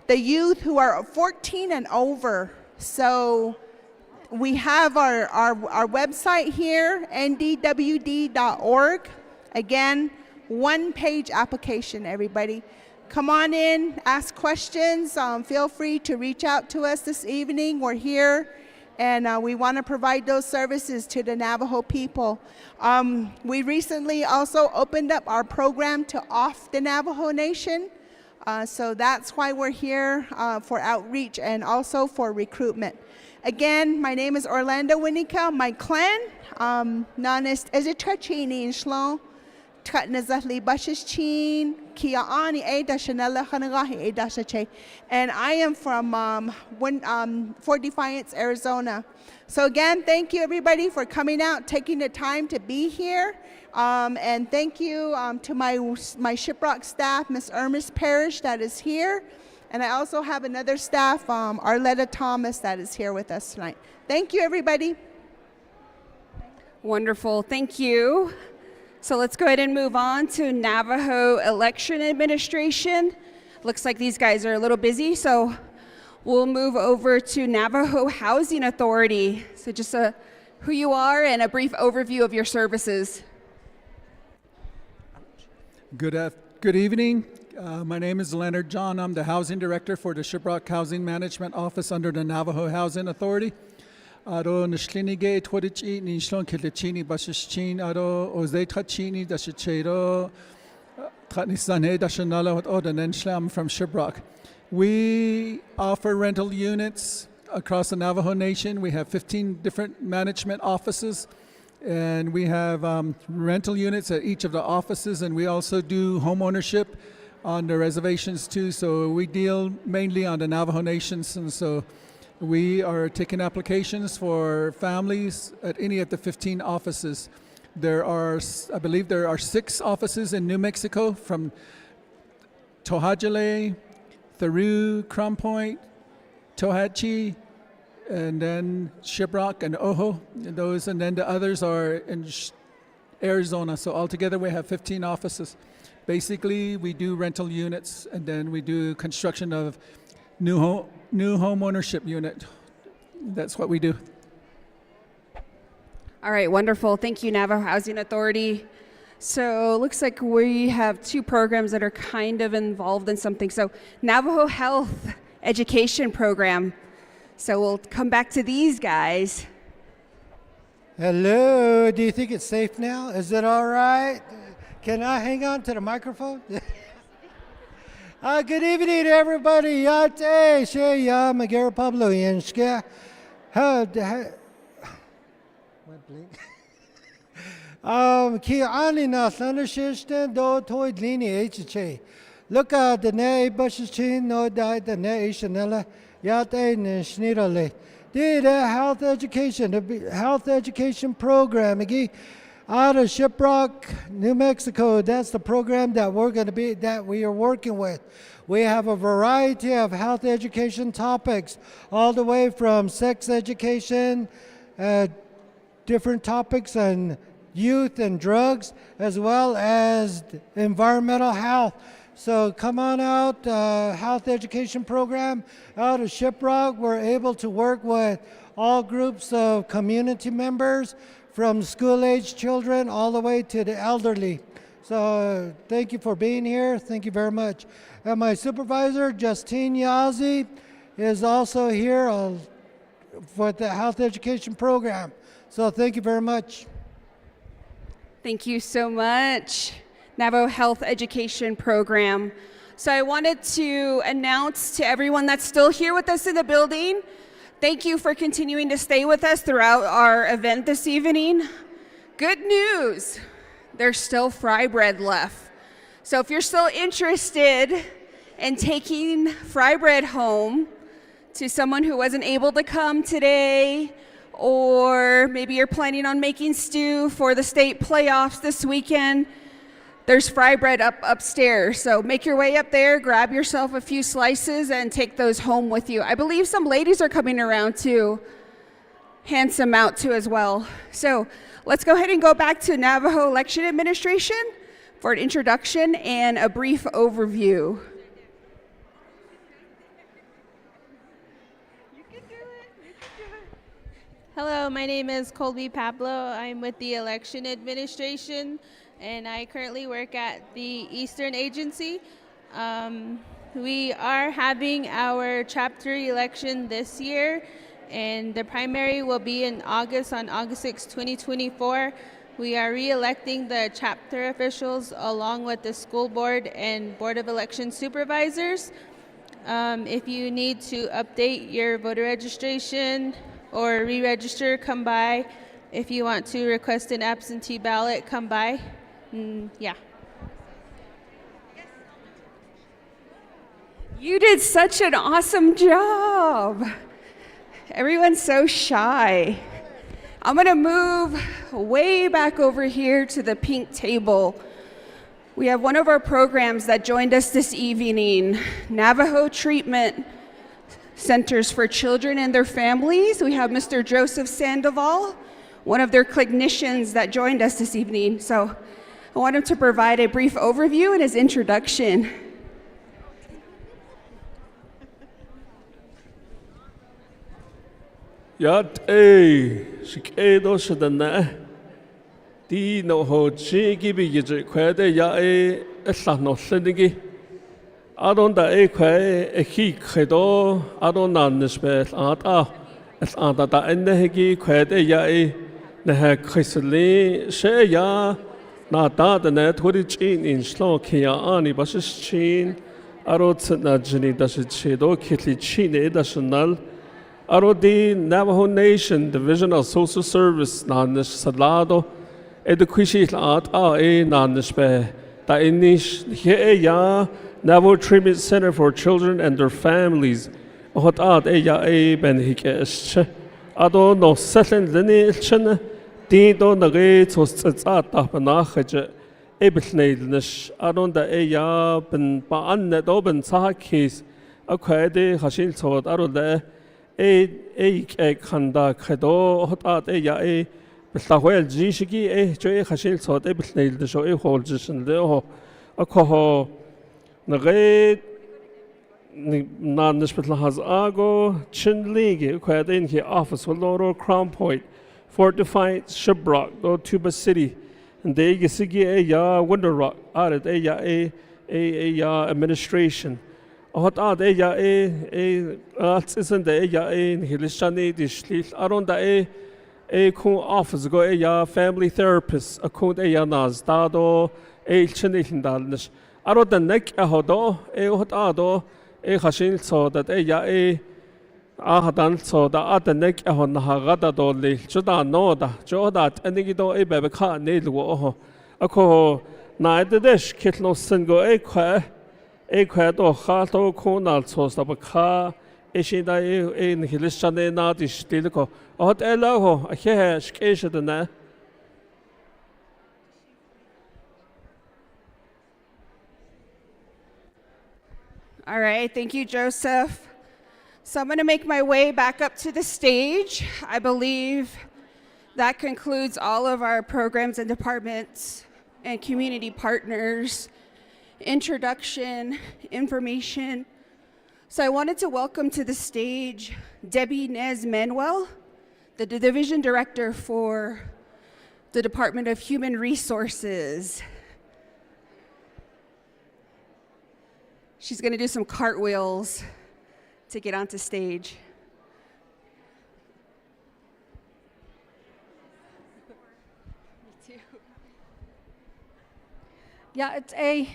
the youth who are 14 and over. So we have our website here, ndwd.org. Again, one-page application, everybody. Come on in, ask questions. Feel free to reach out to us this evening. We're here, and we want to provide those services to the Navajo people. We recently also opened up our program to off the Navajo Nation. So that's why we're here for outreach and also for recruitment. Again, my name is Orlando Winika. My clan, known as Ezitrachini in Shlon. And I am from Fort Defiance, Arizona. So again, thank you everybody for coming out, taking the time to be here. And thank you to my Shiprock staff, Ms. Ernest Parrish, that is here. And I also have another staff, Arletta Thomas, that is here with us tonight. Thank you, everybody.
Wonderful, thank you. So let's go ahead and move on to Navajo Election Administration. Looks like these guys are a little busy, so we'll move over to Navajo Housing Authority. So just who you are and a brief overview of your services.
Good evening. My name is Leonard John. I'm the Housing Director for the Shiprock Housing Management Office under the Navajo Housing Authority. Aro nishlinige tworichi nishlon kilechini bashishchin aro ozei tachini dashichero tratnisane dashanala with odanenshlam from Shiprock. We offer rental units across the Navajo Nation. We have 15 different management offices, and we have rental units at each of the offices, and we also do home ownership on the reservations too. So we deal mainly on the Navajo Nations, and so we are taking applications for families at any of the 15 offices. There are, I believe there are 6 offices in New Mexico, from Tohajale, Theru, Crown Point, Tohatchi, and then Shiprock and Ojo. And then the others are in Arizona. So altogether we have 15 offices. Basically, we do rental units, and then we do construction of new home ownership unit. That's what we do.
All right, wonderful. Thank you, Navajo Housing Authority. So it looks like we have 2 programs that are kind of involved in something. So Navajo Health Education Program. So we'll come back to these guys.
Hello, do you think it's safe now? Is it all right? Can I hang on to the microphone? Good evening, everybody. Yate, she ya Magara Pablo Yenska. Ki ani na thundershistan do toy lini HH. Look at the ne bushchin no die the ne Shanella Yate Nishnirale. Did a health education program again. Out of Shiprock, New Mexico, that's the program that we are working with. We have a variety of health education topics, all the way from sex education, different topics on youth and drugs, as well as environmental health. So come on out, health education program out of Shiprock. We're able to work with all groups of community members, from school-age children all the way to the elderly. So thank you for being here. Thank you very much. And my supervisor, Justine Yazzie, is also here for the health education program. So thank you very much.
Thank you so much, Navajo Health Education Program. So I wanted to announce to everyone that's still here with us in the building, thank you for continuing to stay with us throughout our event this evening. Good news, there's still fry bread left. So if you're still interested in taking fry bread home to someone who wasn't able to come today, or maybe you're planning on making stew for the state playoffs this weekend, there's fry bread upstairs. So make your way up there, grab yourself a few slices, and take those home with you. I believe some ladies are coming around to hand some out too as well. So let's go ahead and go back to Navajo Election Administration for an introduction and a brief overview.
Hello, my name is Colby Pablo. I'm with the Election Administration, and I currently work at the Eastern Agency. We are having our chapter election this year, and the primary will be in August, on August 6, 2024. We are re-electing the chapter officials along with the school board and board of election supervisors. If you need to update your voter registration or re-register, come by. If you want to request an absentee ballot, come by. Yeah.
You did such an awesome job. Everyone's so shy. I'm gonna move way back over here to the pink table. We have one of our programs that joined us this evening, Navajo Treatment Centers for Children and Their Families. We have Mr. Joseph Sandoval, one of their clinicians that joined us this evening. So I want him to provide a brief overview and his introduction.
Yat a shikedo shadana di no ho chigi bi yje kwade ya e sano sendigi adon da e kwe e ki kredo adon nan nespe ata es ata da ende hegi kwade ya e ne ha khisli she ya na ta da ne thori chin in slo khya ani bas chin arot na jini das chedo khitli chin e daснal Arodi Navajo Nation Division of Social Service Nanish Salado Education Art A Nanish Be Da Inish He Ya Navajo Treatment Center for Children and Their Families Hot Art Ya Ben Hikesh Ado no Settlin Lini Chen Dido Nage Tos Ata Panache Ebitnadnish Adon da Ya Ben Baan Nedoben Sahakis Akwede Hashil Sod Arode khanda khado hotat ya bistahwel jishigi joy khashil sod bilnail de shoy holjisin de ho akho nage nan nisbetla has ago chinligi khadin ki office loro Crown Point Fortified Shiprock do Tuba City and de gisigi ya Winter Rock arid ya administration Hot ad ya isn't the ya hilishani dishlil around the kun office go ya family therapist a kun ya nas dado chinil dalnish around the neck hodo hot ado hashin so that ya ahadan so da at the neck hon hagada do li chuda no da jodat enigido bebe kha nilwo ako na the dish kitno singo kwa Equator Hato Conal Sos of a car, Ishida in Hilishane Nadish Tilico, Hot Elaho, a hair, Skasha than that.
All right, thank you, Joseph. So I'm going to make my way back up to the stage. I believe that concludes all of our programs and departments and community partners. Introduction, information. So I wanted to welcome to the stage Debbie Nez Manuel, the Division Director for the Department of Human Resources. She's going to do some cartwheels to get onto stage.
Yeah, it's a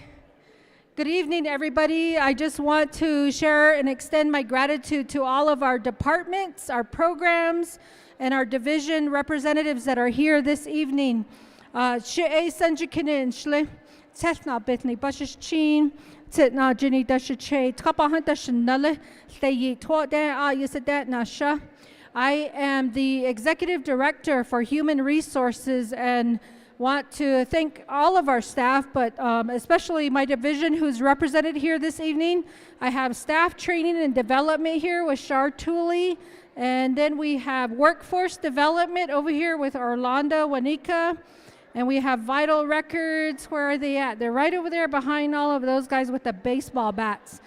good evening, everybody. I just want to share and extend my gratitude to all of our departments, our programs, and our division representatives that are here this evening. She'e sanjikinin shle, tetna bitni bashish chin, tetna jini dashache, tkapahan dashanale, steyi twade yasadat nasha. I am the executive director for human resources and want to thank all of our staff, but especially my division who's represented here this evening. I have staff training and development here with Shar Tooley, and then we have workforce development over here with Orlando Wanika, and we have vital records. Where are they at? They're right over there behind all of those guys with the baseball bats.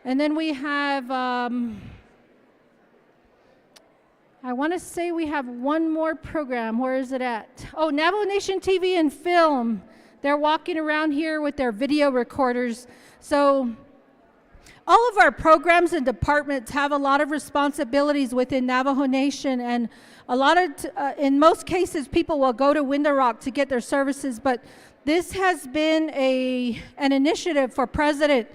And then we have I want to say we have one more program. Where is it at? Oh, Navajo Nation TV and Film. They're walking around here with their video recorders. So all of our programs and departments have a lot of responsibilities within Navajo Nation, and a lot of, in most cases, people will go to Window Rock to get their services, but this has been an initiative for President,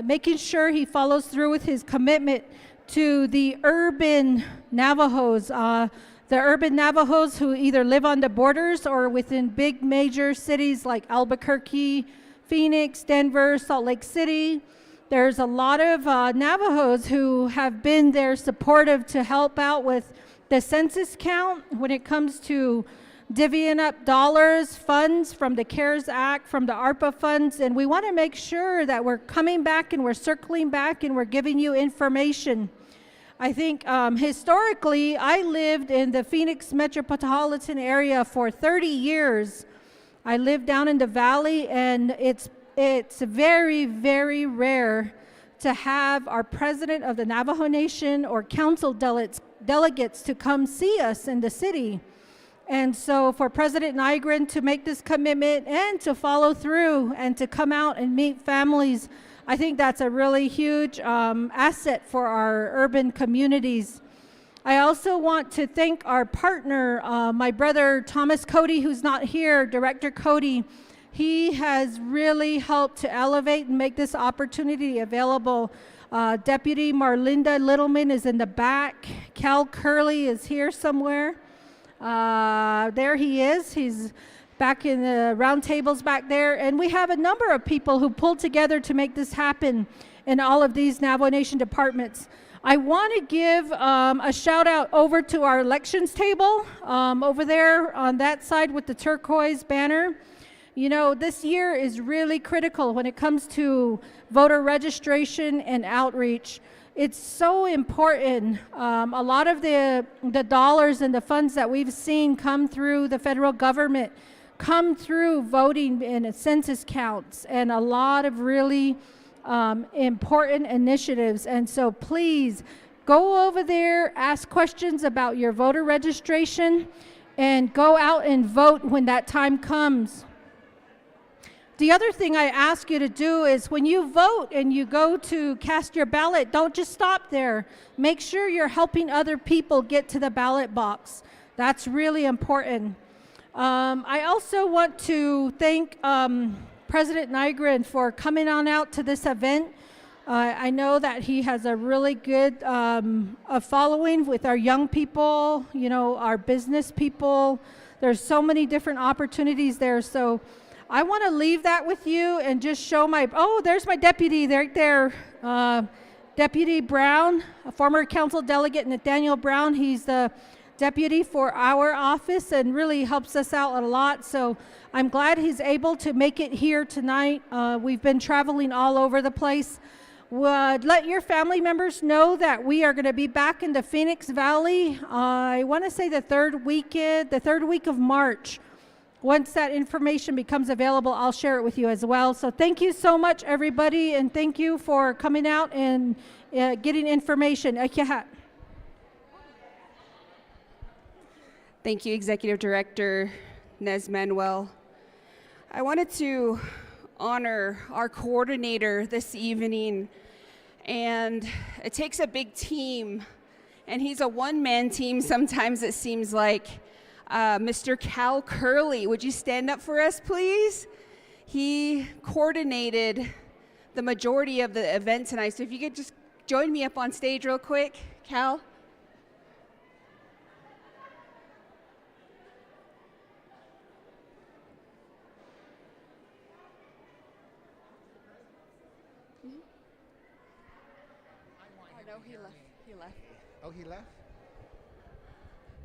making sure he follows through with his commitment to the urban Navajos, the urban Navajos who either live on the borders or within big major cities like Albuquerque, Phoenix, Denver, Salt Lake City. There's a lot of Navajos who have been there supportive to help out with the census count when it comes to divvying up dollars, funds from the CARES Act, from the ARPA funds, and we want to make sure that we're coming back and we're circling back and we're giving you information. I think historically, I lived in the Phoenix metropolitan area for 30 years. I lived down in the valley, and it's very, very rare to have our president of the Navajo Nation or council delegates to come see us in the city. And so for President Nygren to make this commitment and to follow through and to come out and meet families, I think that's a really huge asset for our urban communities. I also want to thank our partner, my brother Thomas Cody, who's not here, Director Cody. He has really helped to elevate and make this opportunity available. Deputy Marlinda Littleman is in the back. Cal Curley is here somewhere. There he is. He's back in the round tables back there. And we have a number of people who pulled together to make this happen in all of these Navajo Nation departments. I want to give a shout out over to our elections table over there on that side with the turquoise banner. You know, this year is really critical when it comes to voter registration and outreach. It's so important. A lot of the dollars and the funds that we've seen come through the federal government come through voting and census counts and a lot of really important initiatives. And so please go over there, ask questions about your voter registration, and go out and vote when that time comes. The other thing I ask you to do is when you vote and you go to cast your ballot, don't just stop there. Make sure you're helping other people get to the ballot box. That's really important. I also want to thank President Nygren for coming on out to this event. I know that he has a really good following with our young people, you know, our business people. There's so many different opportunities there. So I want to leave that with you and just show there's my deputy right there. Deputy Brown, a former council delegate, Nathaniel Brown. He's the deputy for our office and really helps us out a lot. So I'm glad he's able to make it here tonight. We've been traveling all over the place. Let your family members know that we are going to be back in the Phoenix Valley. I want to say the third week of March. Once that information becomes available, I'll share it with you as well. So thank you so much, everybody, and thank you for coming out and getting information.
Thank you, Executive Director Nez Manuel. I wanted to honor our coordinator this evening. And it takes a big team, and he's a one-man team sometimes, it seems like. Mr. Cal Curley, would you stand up for us, please? He coordinated the majority of the event tonight, so if you could just join me up on stage real quick, Cal. No, he left.
Oh, he left?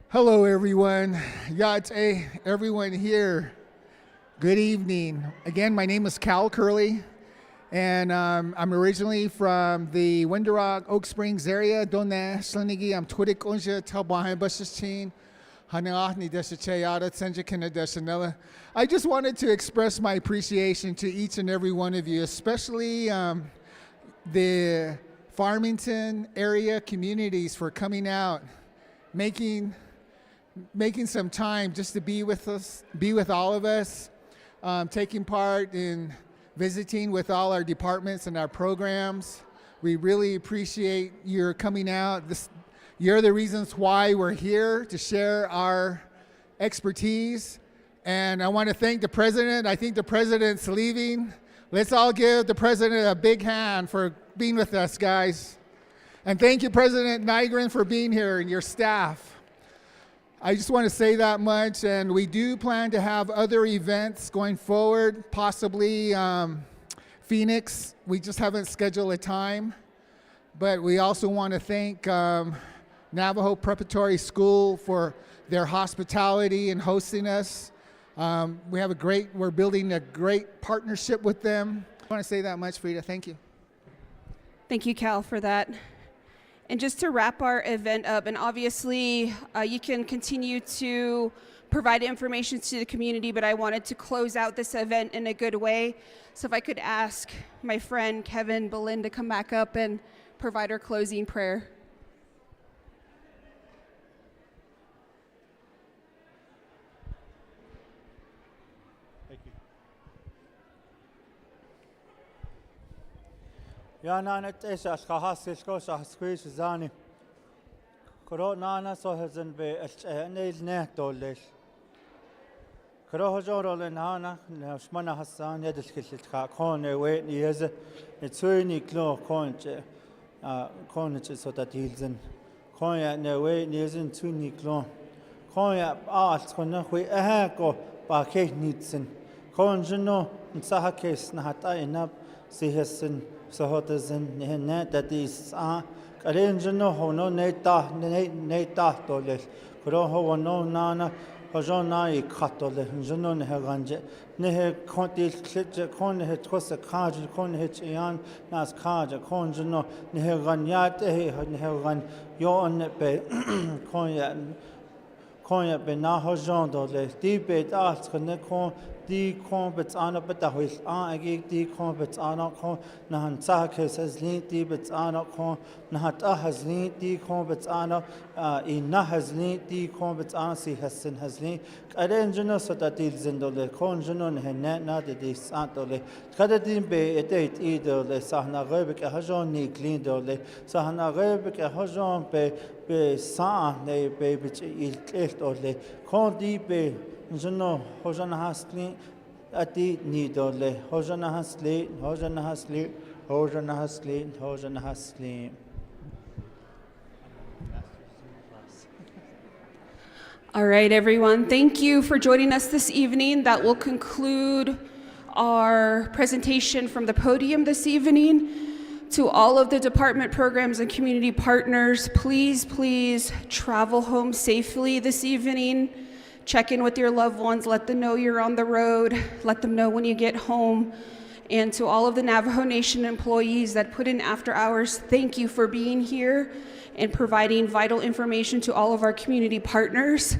Hello, everyone. Yate, everyone here. Good evening. Again, my name is Cal Curley, and I'm originally from the Window Rock, Oak Springs area. Diné, Slinigi, I'm Twidik Unja, Talbahan Bashachin, Hanahni Deshachayada, Senjakina Deshanella. I just wanted to express my appreciation to each and every one of you, especially the Farmington area communities for coming out, making some time just to be with us, be with all of us, taking part in visiting with all our departments and our programs. We really appreciate your coming out. You're the reasons why we're here, to share our expertise. And I want to thank the president. I think the president's leaving. Let's all give the president a big hand for being with us, guys. And thank you, President Nygren, for being here, and your staff. I just want to say that much, and we do plan to have other events going forward, possibly Phoenix. We just haven't scheduled a time. But we also want to thank Navajo Preparatory School for their hospitality and hosting us. We're building a great partnership with them. I want to say that much, Frida. Thank you.
Thank you, Cal, for that. And just to wrap our event up, and obviously you can continue to provide information to the community, but I wanted to close out this event in a good way. So if I could ask my friend Kevin Boleyn to come back up and provide our closing prayer.
Ya nana tesha skahasilko shahsquish zani. Koro nana so hazen be nail ne dolesh. Koro hojoro nana shmana hassan yedishkilka kone we nieze etsuni klo konche konche so that hilzen. Konya ne we niesen tuni klo. Konya art kona we ko ba ke nitsen. Konjeno nsahakes na hata inab sihessen. So hot as in that is arrangeno hono neta doles. Kuro no nana hojona katole, Junon heranje. Nehe contil klitch con het was a card, con het ian, nas card, conjuno, neheranyat, neheran, yon be konya be na hojon doles. Deep bed ask con. Die kompets aan op het huis aangeeft, die kompets aan op na een zaak is niet die bets aan op na het has niet die kompets aan op in na has niet die kompets aan si hasen has niet. Alleen je nou zodat die zindole kon je nou net na de die santole. Kada die be het idole sahna rebek hajon niet clean dole sahna rebek hajon be sa ne be bich il echt ole kon die be Juno, Hojana Hasli, Ati Nidole, Hojana Hasli, Hojana Hasli, Hojana Hasli, Hojana Hasli.
All right, everyone. Thank you for joining us this evening. That will conclude our presentation from the podium this evening. To all of the department programs and community partners, please travel home safely this evening. Check in with your loved ones, let them know you're on the road, let them know when you get home. And to all of the Navajo Nation employees that put in after hours, thank you for being here and providing vital information to all of our community partners.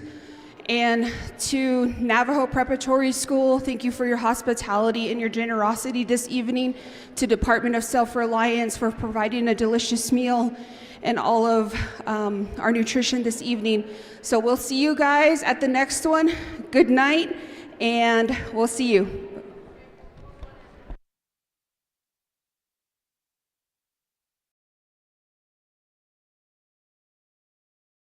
And to Navajo Preparatory School, thank you for your hospitality and your generosity this evening. To Department of Self-Reliance for providing a delicious meal and all of our nutrition this evening. So we'll see you guys at the next one. Good night, and we'll see you.